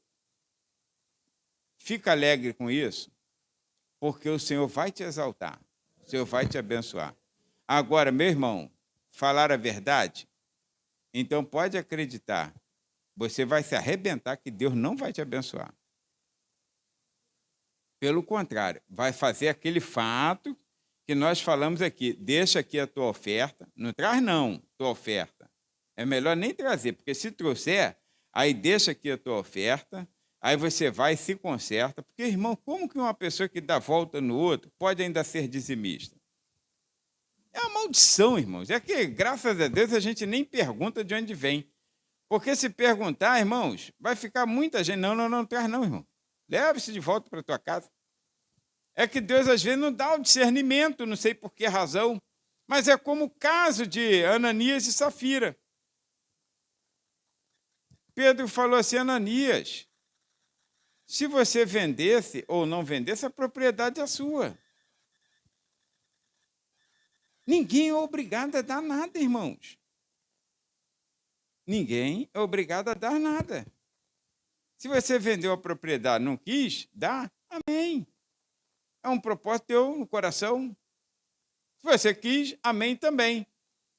fica alegre com isso, porque o Senhor vai te exaltar, o Senhor vai te abençoar. Agora, meu irmão, falar a verdade, então pode acreditar, você vai se arrebentar que Deus não vai te abençoar. Pelo contrário, vai fazer aquele fato que nós falamos aqui. Deixa aqui a tua oferta. Não traz não, tua oferta. É melhor nem trazer, porque se trouxer, aí deixa aqui a tua oferta, Aí você vai e se conserta. Porque, irmão, como que uma pessoa que dá volta no outro pode ainda ser dizimista? É uma maldição, irmãos. É que, graças a Deus, a gente nem pergunta de onde vem. Porque se perguntar, irmãos, vai ficar muita gente. Não traz não, irmão. Leve-se de volta para a tua casa. É que Deus, às vezes, não dá o discernimento, não sei por que razão. Mas é como o caso de Ananias e Safira. Pedro falou assim, Ananias, se você vendesse ou não vendesse, a propriedade é sua. Ninguém é obrigado a dar nada, irmãos. Ninguém é obrigado a dar nada. Se você vendeu a propriedade, não quis, dá, amém. É um propósito teu no coração. Se você quis, amém também.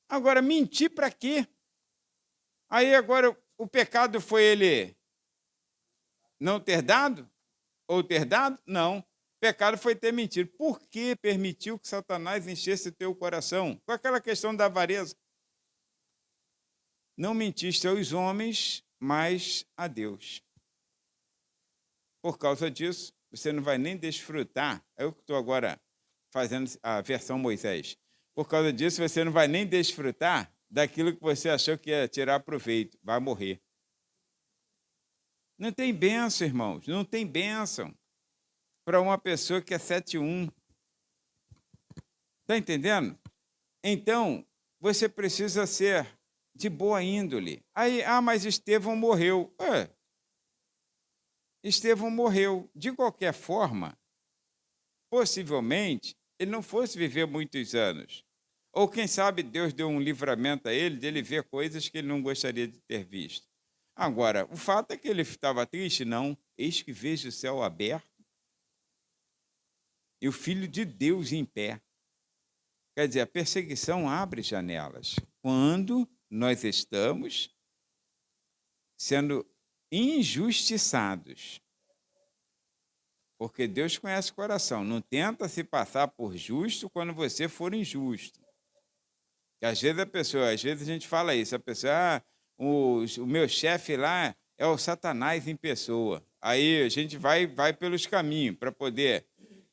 Agora, mentir para quê? Aí agora o pecado foi ele não ter dado? Ou ter dado? Não. O pecado foi ter mentido. Por que permitiu que Satanás enchesse o teu coração? Com aquela questão da avareza. Não mentiste aos homens, mas a Deus. Por causa disso, você não vai nem desfrutar. Eu que estou agora fazendo a versão Moisés. Por causa disso, você não vai nem desfrutar daquilo que você achou que ia tirar proveito. Vai morrer. Não tem bênção, irmãos. Não tem bênção para uma pessoa que é 7-1. Está entendendo? Então, você precisa ser de boa índole. Aí, mas Estevão morreu. Estevão morreu. De qualquer forma, possivelmente, ele não fosse viver muitos anos. Ou, quem sabe, Deus deu um livramento a ele de ele ver coisas que ele não gostaria de ter visto. Agora, o fato é que ele estava triste? Não. Eis que vejo o céu aberto e o Filho de Deus em pé. Quer dizer, a perseguição abre janelas. Quando nós estamos sendo injustiçados. Porque Deus conhece o coração. Não tenta se passar por justo quando você for injusto. Que às vezes a gente fala isso, a pessoa, o meu chefe lá é o Satanás em pessoa. Aí a gente vai pelos caminhos para poder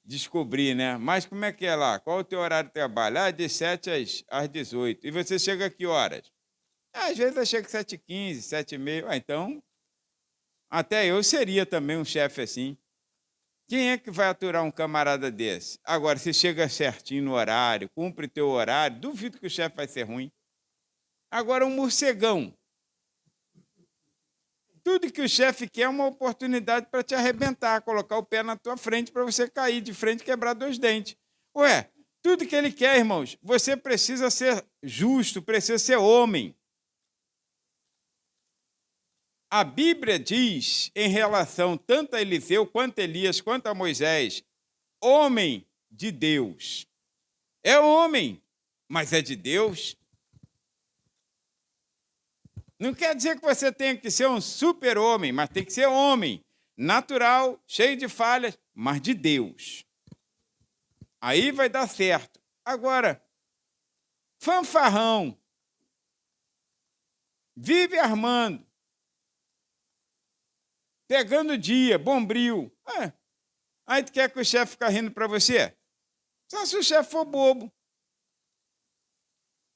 descobrir, né? Mas como é que é lá? Qual é o teu horário de trabalho? De 7 às 18. E você chega a que horas? Às vezes eu chego 7h15, 7h30. Então, até eu seria também um chefe assim. Quem é que vai aturar um camarada desse? Agora, se chega certinho no horário, cumpre teu horário, duvido que o chefe vai ser ruim. Agora, um morcegão. Tudo que o chefe quer é uma oportunidade para te arrebentar, colocar o pé na tua frente para você cair de frente e quebrar 2 dentes. Tudo que ele quer, irmãos, você precisa ser justo, precisa ser homem. A Bíblia diz, em relação tanto a Eliseu, quanto a Elias, quanto a Moisés, homem de Deus. É homem, mas é de Deus. Não quer dizer que você tenha que ser um super-homem, mas tem que ser homem, natural, cheio de falhas, mas de Deus. Aí vai dar certo. Agora, fanfarrão, vive armando, pegando dia, bombril. Aí tu quer que o chefe fique rindo para você? Só se o chefe for bobo.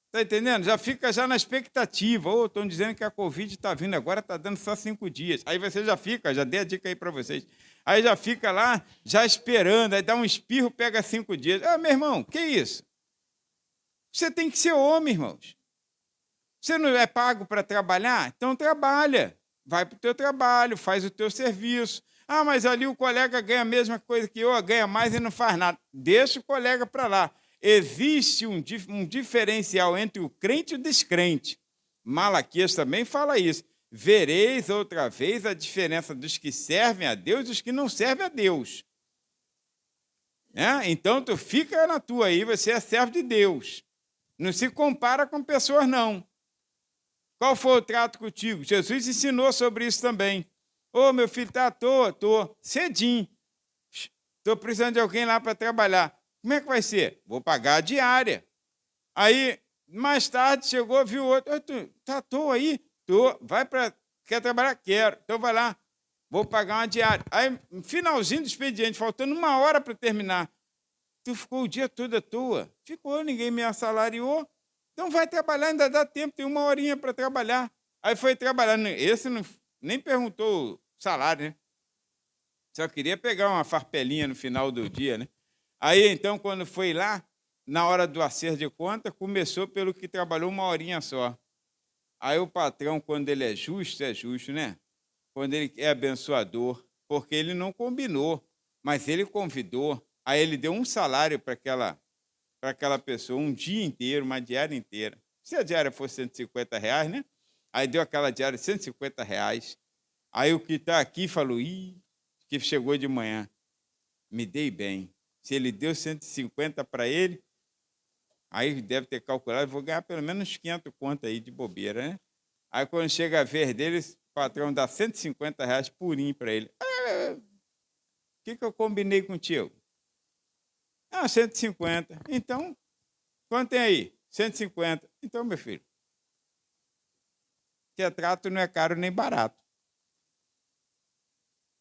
Está entendendo? Já fica já na expectativa. Estão dizendo que a Covid está vindo agora, está dando só 5 dias. Aí você já dei a dica aí para vocês. Aí já fica lá, já esperando, aí dá um espirro, pega 5 dias. Meu irmão, que isso? Você tem que ser homem, irmãos. Você não é pago para trabalhar? Então trabalha. Vai para o teu trabalho, faz o teu serviço. Mas ali o colega ganha a mesma coisa que eu, ganha mais e não faz nada. Deixa o colega para lá. Existe um diferencial entre o crente e o descrente. Malaquias também fala isso. Vereis outra vez a diferença dos que servem a Deus e dos que não servem a Deus. Então, tu fica na tua aí, você é servo de Deus. Não se compara com pessoas, não. Qual foi o trato contigo? Jesus ensinou sobre isso também. Meu filho, tá à toa? Tô. Cedinho. Estou precisando de alguém lá para trabalhar. Como é que vai ser? Vou pagar a diária. Aí, mais tarde, chegou, viu outro. Tu tá à toa aí? Tô. Quer trabalhar? Quero. Então vai lá. vou pagar uma diária. Aí, no finalzinho do expediente, faltando 1 hora para terminar, tu ficou o dia todo à toa? Ficou, ninguém me assalariou. Então vai trabalhar, ainda dá tempo, tem 1 horinha para trabalhar. Aí foi trabalhar. Esse não, nem perguntou o salário, né? Só queria pegar uma farpelinha no final do dia, né? Aí, então, quando foi lá, na hora do acerto de conta, começou pelo que trabalhou 1 horinha só. Aí o patrão, quando ele é justo, né? Quando ele é abençoador, porque ele não combinou, mas ele convidou. Aí ele deu um salário para aquela pessoa, um dia inteiro, uma diária inteira. Se a diária fosse R$ 150, né? Aí deu aquela diária de R$ 150. Aí o que está aqui falou, que chegou de manhã, me dei bem. Se ele deu 150 para ele, aí deve ter calculado, vou ganhar pelo menos 500 conto aí de bobeira, né? Aí quando chega a vez dele, o patrão dá R$ 150 purinho para ele. O que eu combinei contigo? 150. Então, quanto tem aí? 150. Então, meu filho, retrato não é caro nem barato.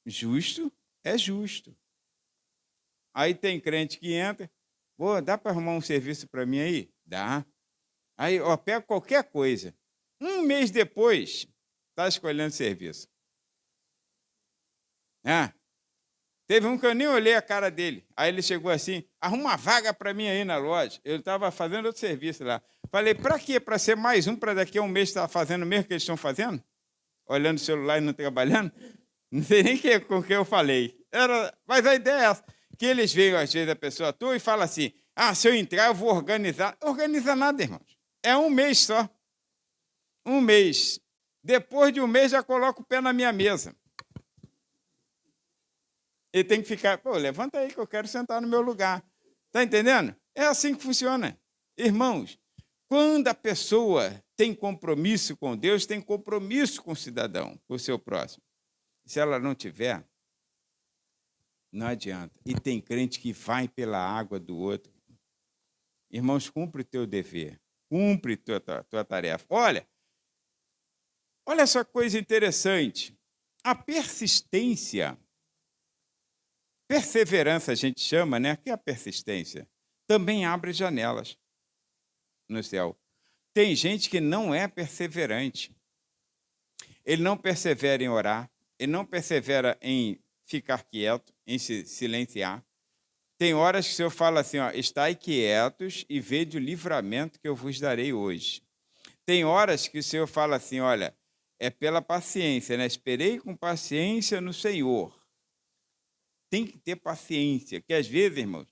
Justo é justo. Aí tem crente que entra, dá para arrumar um serviço para mim aí? Dá. Aí, pega qualquer coisa. 1 mês depois, está escolhendo serviço. Teve um que eu nem olhei a cara dele. Aí ele chegou assim, arruma uma vaga para mim aí na loja. Eu estava fazendo outro serviço lá. Falei, para quê? Para ser mais um, para daqui a 1 mês estar fazendo o mesmo que eles estão fazendo? Olhando o celular e não trabalhando? Não sei nem com quem eu falei. Mas a ideia é essa, que eles veem, às vezes, a pessoa atua e fala assim, se eu entrar, eu vou organizar. Organiza nada, irmãos. É 1 mês só. 1 mês. Depois de 1 mês, já coloco o pé na minha mesa. Ele tem que ficar, levanta aí que eu quero sentar no meu lugar. Está entendendo? É assim que funciona. Irmãos, quando a pessoa tem compromisso com Deus, tem compromisso com o cidadão, com o seu próximo. Se ela não tiver, não adianta. E tem crente que vai pela água do outro. Irmãos, cumpre o teu dever. Cumpre tua tarefa. Olha só que coisa interessante. A persistência, perseverança a gente chama, né? Que é a persistência? Também abre janelas no céu. Tem gente que não é perseverante. Ele não persevera em orar, ele não persevera em ficar quieto, em se silenciar. Tem horas que o Senhor fala assim, estai quietos e vede o livramento que eu vos darei hoje. Tem horas que o Senhor fala assim, olha, é pela paciência, né? Esperei com paciência no Senhor. Tem que ter paciência, que às vezes, irmãos,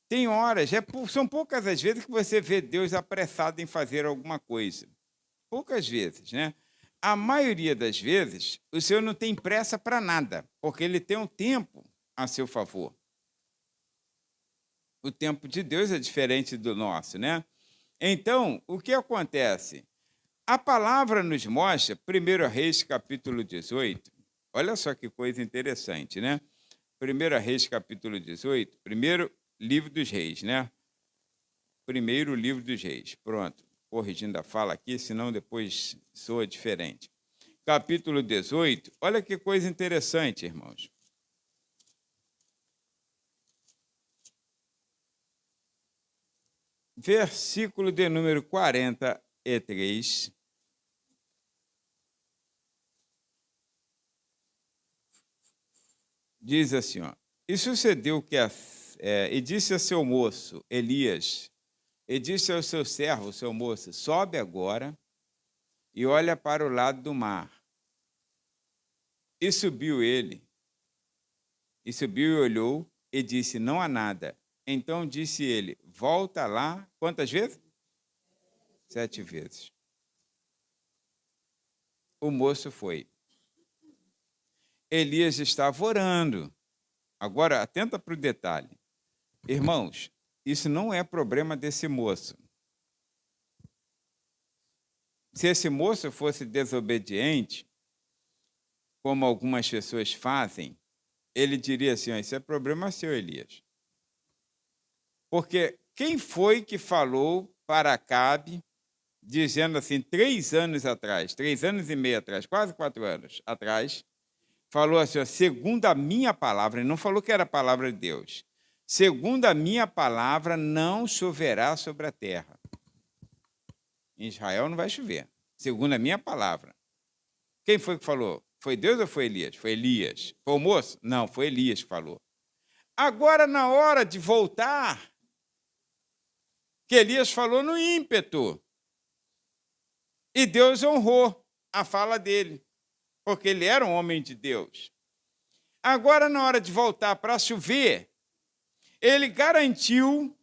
tem horas, são poucas as vezes que você vê Deus apressado em fazer alguma coisa. Poucas vezes, né? A maioria das vezes, o Senhor não tem pressa para nada, porque Ele tem um tempo a seu favor. O tempo de Deus é diferente do nosso, né? Então, o que acontece? A palavra nos mostra, 1 Reis, capítulo 18, olha só que coisa interessante, né? 1 Reis, capítulo 18, primeiro livro dos reis, né? Primeiro livro dos reis, pronto. Corrigindo a fala aqui, senão depois soa diferente. Capítulo 18, olha que coisa interessante, irmãos. Versículo de número 43. Diz assim, e sucedeu que e disse a seu moço, Elias, e disse ao seu servo, seu moço, sobe agora e olha para o lado do mar. E subiu ele, e olhou, e disse, não há nada. Então disse ele, volta lá, quantas vezes? 7 vezes. O moço foi. Elias estava orando. Agora, atenta para o detalhe. Irmãos, isso não é problema desse moço. Se esse moço fosse desobediente, como algumas pessoas fazem, ele diria assim, isso é problema seu, Elias. Porque quem foi que falou para Acabe, dizendo assim, 3 anos atrás, 3 anos e meio atrás, quase 4 anos atrás, falou assim, ó, segundo a minha palavra, ele não falou que era a palavra de Deus. Segundo a minha palavra, não choverá sobre a terra. Em Israel não vai chover. Segundo a minha palavra. Quem foi que falou? Foi Deus ou foi Elias? Foi Elias. Foi o moço? Não, foi Elias que falou. Agora, na hora de voltar, que Elias falou no ímpeto. E Deus honrou a fala dele, porque ele era um homem de Deus. Agora, na hora de voltar para chover, ele garantiu,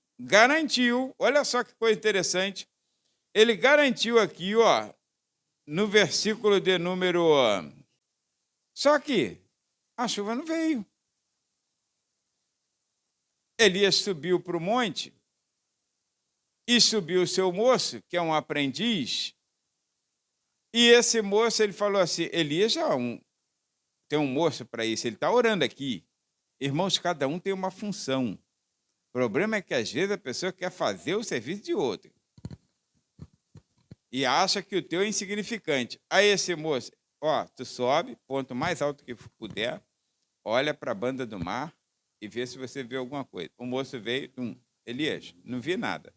olha só que coisa interessante, ele garantiu aqui, ó, no versículo de número... Só que a chuva não veio. Elias subiu para o monte e subiu o seu moço, que é um aprendiz, e esse moço, ele falou assim, Elias já tem um moço para isso, ele está orando aqui. Irmãos, cada um tem uma função. O problema é que, às vezes, a pessoa quer fazer o serviço de outro. E acha que o teu é insignificante. Aí esse moço, ó, tu sobe, ponto mais alto que puder, olha para a banda do mar e vê se você vê alguma coisa. O moço veio, Elias, não vi nada.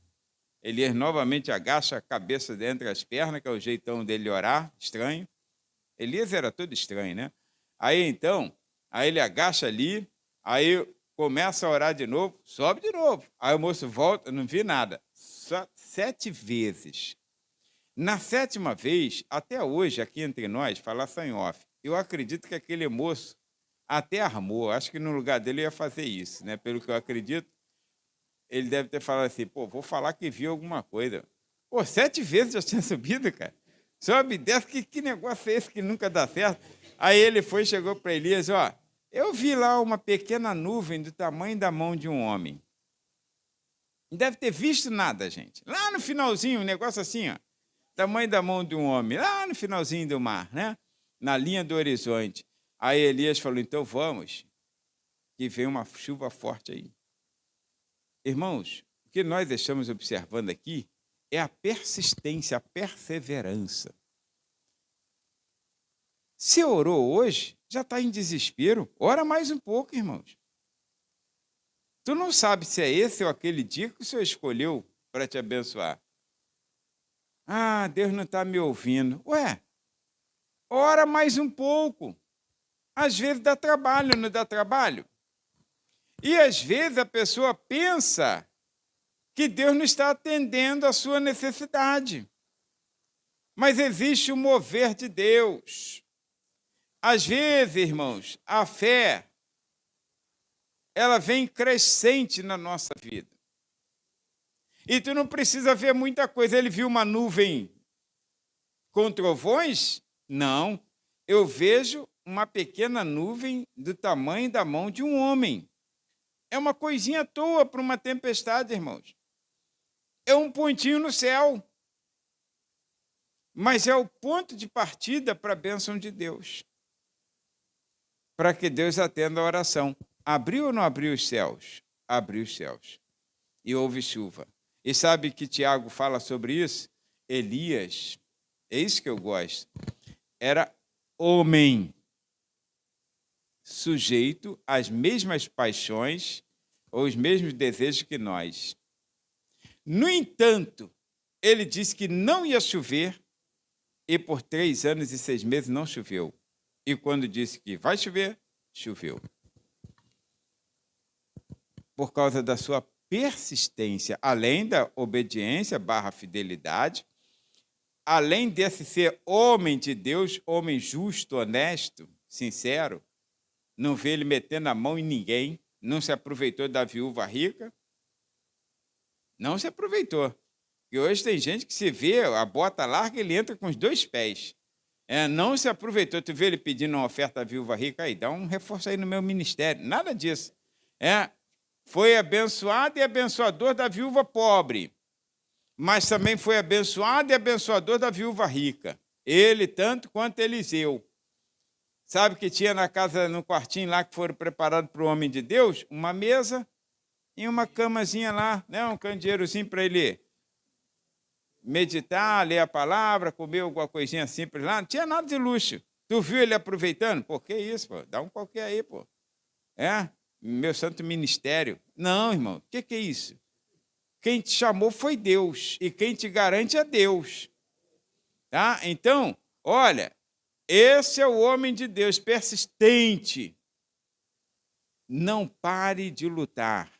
Elias novamente agacha a cabeça entre as pernas, que é o jeitão dele orar, estranho. Elias era todo estranho, né? Aí, então, aí ele agacha ali, aí começa a orar de novo, sobe de novo. Aí o moço volta, não vi nada. Só 7 vezes. Na 7ª vez, até hoje, aqui entre nós, falar só em off, eu acredito que aquele moço até armou, acho que no lugar dele ia fazer isso, né? Pelo que eu acredito, ele deve ter falado assim, pô, vou falar que viu alguma coisa. Pô, 7 vezes já tinha subido, cara. Sobe, desce, que negócio é esse que nunca dá certo? Aí ele chegou para Elias, ó, eu vi lá uma pequena nuvem do tamanho da mão de um homem. Não deve ter visto nada, gente. Lá no finalzinho, um negócio assim, ó, tamanho da mão de um homem, lá no finalzinho do mar, né? Na linha do horizonte. Aí Elias falou, então vamos, que vem uma chuva forte aí. Irmãos, o que nós estamos observando aqui é a persistência, a perseverança. Se orou hoje, já está em desespero. Ora mais um pouco, irmãos. Tu não sabe se é esse ou aquele dia que o Senhor escolheu para te abençoar. Ah, Deus não está me ouvindo. Ué, ora mais um pouco. Às vezes dá trabalho, não dá trabalho? E às vezes a pessoa pensa que Deus não está atendendo a sua necessidade. Mas existe o mover de Deus. Às vezes, irmãos, a fé, ela vem crescente na nossa vida. E tu não precisa ver muita coisa. Ele viu uma nuvem com trovões? Não. Eu vejo uma pequena nuvem do tamanho da mão de um homem. É uma coisinha à toa para uma tempestade, irmãos. É um pontinho no céu. Mas é o ponto de partida para a bênção de Deus. Para que Deus atenda a oração. Abriu ou não abriu os céus? Abriu os céus. E houve chuva. E sabe que Tiago fala sobre isso? Elias, é isso que eu gosto, era homem, sujeito às mesmas paixões ou os mesmos desejos que nós. No entanto, ele disse que não ia chover e por 3 anos e 6 meses não choveu. E quando disse que vai chover, choveu. Por causa da sua persistência, além da obediência / fidelidade, além desse ser homem de Deus, homem justo, honesto, sincero, não vê ele metendo a mão em ninguém, não se aproveitou da viúva rica, não se aproveitou. E hoje tem gente que se vê a bota larga, ele entra com os 2 pés. Não se aproveitou. Tu vê ele pedindo uma oferta à viúva rica, aí dá um reforço aí no meu ministério. Nada disso. Foi abençoado e abençoador da viúva pobre, mas também foi abençoado e abençoador da viúva rica. Ele tanto quanto Eliseu. Sabe que tinha na casa, no quartinho lá que foram preparados para o homem de Deus? Uma mesa e uma camazinha lá, né? Um candeeirozinho para ele meditar, ler a palavra, comer alguma coisinha simples lá. Não tinha nada de luxo. Tu viu ele aproveitando? Pô, que isso, pô? Dá um qualquer aí, pô. Meu santo ministério. Não, irmão, o que é isso? Quem te chamou foi Deus, e quem te garante é Deus. Tá? Então, olha, esse é o homem de Deus, persistente. Não pare de lutar.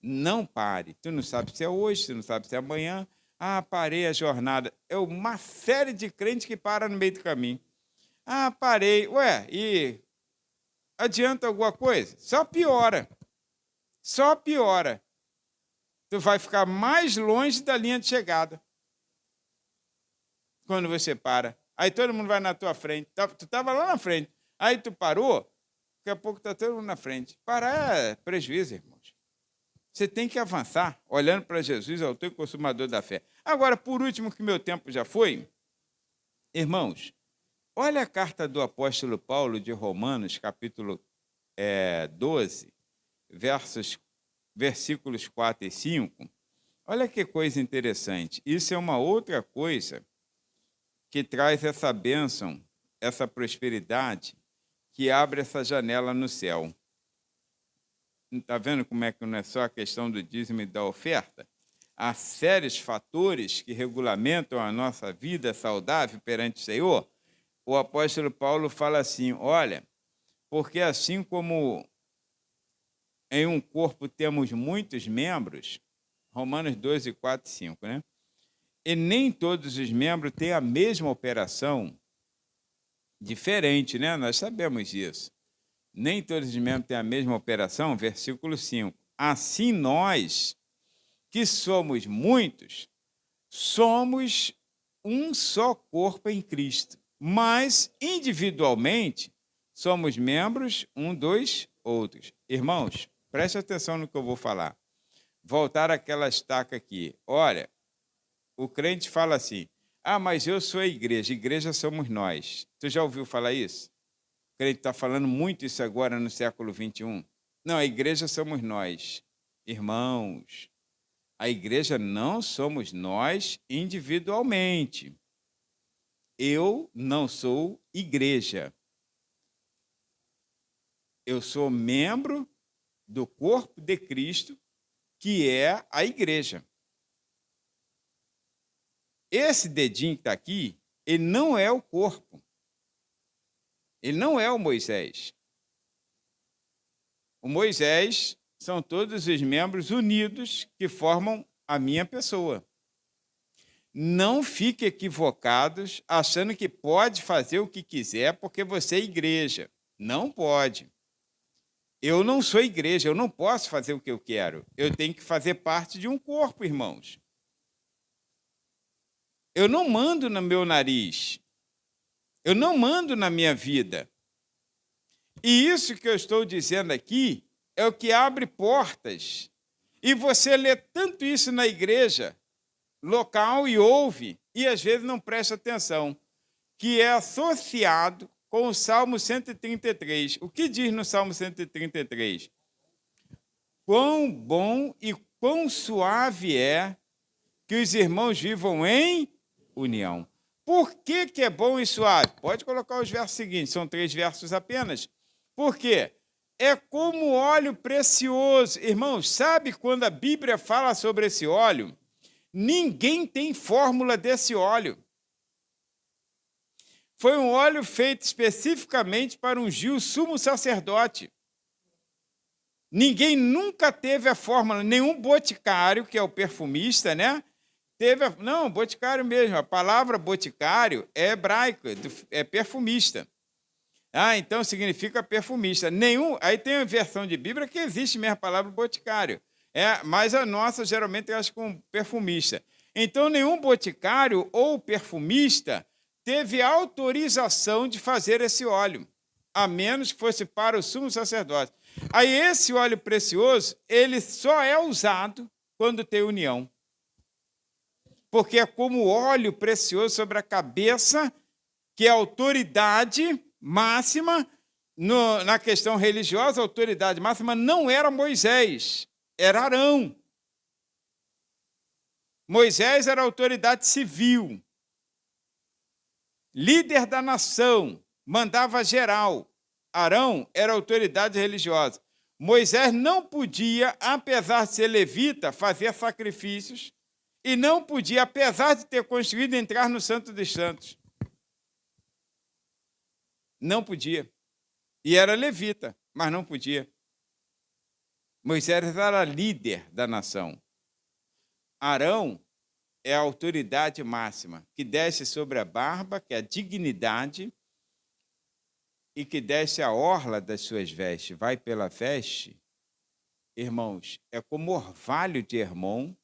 Não pare. Tu não sabe se é hoje, tu não sabe se é amanhã. Parei a jornada. É uma série de crentes que param no meio do caminho. Parei. Ué, e adianta alguma coisa? Só piora. Só piora. Tu vai ficar mais longe da linha de chegada. Quando você para. Aí todo mundo vai na tua frente. Tu estava lá na frente. Aí tu parou, daqui a pouco está todo mundo na frente. Parar é prejuízo, irmãos. Você tem que avançar, olhando para Jesus, autor e consumador da fé. Agora, por último, que meu tempo já foi, irmãos, olha a carta do apóstolo Paulo de Romanos, capítulo 12, versículos 4 e 5. Olha que coisa interessante. Isso é uma outra coisa que traz essa bênção, essa prosperidade, que abre essa janela no céu. Está vendo como é que não é só a questão do dízimo e da oferta? Há sérios fatores que regulamentam a nossa vida saudável perante o Senhor. O apóstolo Paulo fala assim, olha, porque assim como em um corpo temos muitos membros, Romanos 12, 4 e 5, né? E nem todos os membros têm a mesma operação diferente, né? Nós sabemos disso. Nem todos os membros têm a mesma operação, versículo 5. Assim nós, que somos muitos, somos um só corpo em Cristo, mas individualmente somos membros um dos outros. Irmãos, preste atenção no que eu vou falar. Voltar àquela estaca aqui. Olha, o crente fala assim, mas eu sou a igreja somos nós. Tu já ouviu falar isso? O crente está falando muito isso agora no século XXI. Não, a igreja somos nós. Irmãos, a igreja não somos nós individualmente. Eu não sou igreja. Eu sou membro do corpo de Cristo, que é a igreja. Esse dedinho que está aqui, ele não é o corpo. Ele não é o Moisés. O Moisés são todos os membros unidos que formam a minha pessoa. Não fique equivocados achando que pode fazer o que quiser porque você é igreja. Não pode. Eu não sou igreja, eu não posso fazer o que eu quero. Eu tenho que fazer parte de um corpo, irmãos. Eu não mando no meu nariz. Eu não mando na minha vida. E isso que eu estou dizendo aqui é o que abre portas. E você lê tanto isso na igreja local e ouve, e às vezes não presta atenção, que é associado com o Salmo 133. O que diz no Salmo 133? Quão bom e quão suave é que os irmãos vivam em união. Por que é bom e suave? Pode colocar os versos seguintes, são 3 versos apenas. Por quê? É como óleo precioso. Irmãos, sabe quando a Bíblia fala sobre esse óleo? Ninguém tem fórmula desse óleo. Foi um óleo feito especificamente para ungir o sumo sacerdote. Ninguém nunca teve a fórmula, nenhum boticário, que é o perfumista, né? Não, boticário mesmo. A palavra boticário é hebraica, é perfumista. Então significa perfumista. Aí tem uma versão de Bíblia que existe mesmo a palavra boticário. Mas a nossa geralmente eu acho com perfumista. Então nenhum boticário ou perfumista teve autorização de fazer esse óleo, a menos que fosse para o sumo sacerdote. Aí esse óleo precioso, ele só é usado quando tem união. Porque é como óleo precioso sobre a cabeça, que é a autoridade máxima, na questão religiosa, a autoridade máxima não era Moisés, era Arão. Moisés era a autoridade civil. líder da nação, mandava geral. Arão era autoridade religiosa. Moisés não podia, apesar de ser levita, fazer sacrifícios e não podia, apesar de ter conseguido entrar no Santo dos Santos. Não podia. E era levita, mas não podia. Moisés era líder da nação. Arão é a autoridade máxima, que desce sobre a barba, que é a dignidade, e que desce a orla das suas vestes, vai pela veste, irmãos, é como o orvalho de Hermon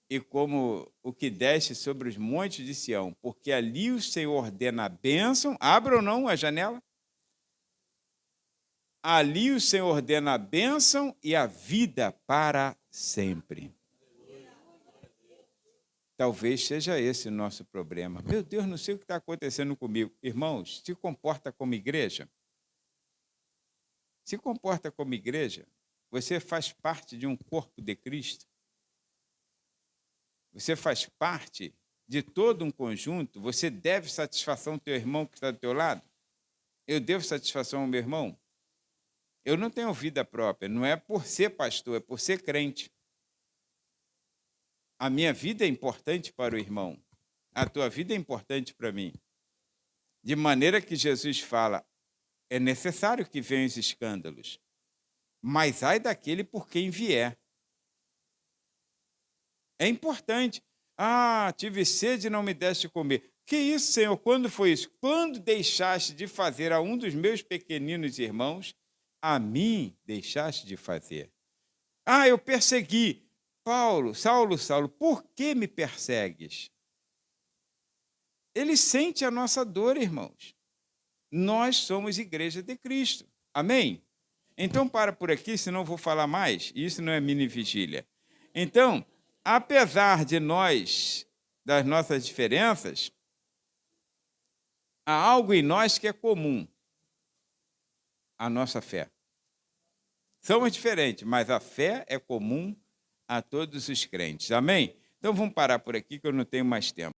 e como o que desce sobre os montes de Sião, porque ali o Senhor ordena a bênção, abra ou não a janela? Ali o Senhor ordena a bênção e a vida para sempre. Talvez seja esse o nosso problema. Meu Deus, não sei o que está acontecendo comigo. Irmãos, se comporta como igreja. Se comporta como igreja, você faz parte de um corpo de Cristo. Você faz parte de todo um conjunto. Você deve satisfação ao teu irmão que está do teu lado. Eu devo satisfação ao meu irmão. Eu não tenho vida própria. Não é por ser pastor, é por ser crente. A minha vida é importante para o irmão. A tua vida é importante para mim. De maneira que Jesus fala, é necessário que venham os escândalos, mas ai daquele por quem vier. É importante. Ah, tive sede e não me deste comer. Que isso, Senhor? Quando foi isso? Quando deixaste de fazer a um dos meus pequeninos irmãos, a mim deixaste de fazer. Ah, eu persegui. Saulo, por que me persegues? Ele sente a nossa dor, irmãos. Nós somos igreja de Cristo. Amém? Então, para por aqui, senão vou falar mais. Isso não é mini vigília. Então, apesar de nós, das nossas diferenças, há algo em nós que é comum. A nossa fé. Somos diferentes, mas a fé é comum a todos os crentes. Amém? Então, vamos parar por aqui, que eu não tenho mais tempo.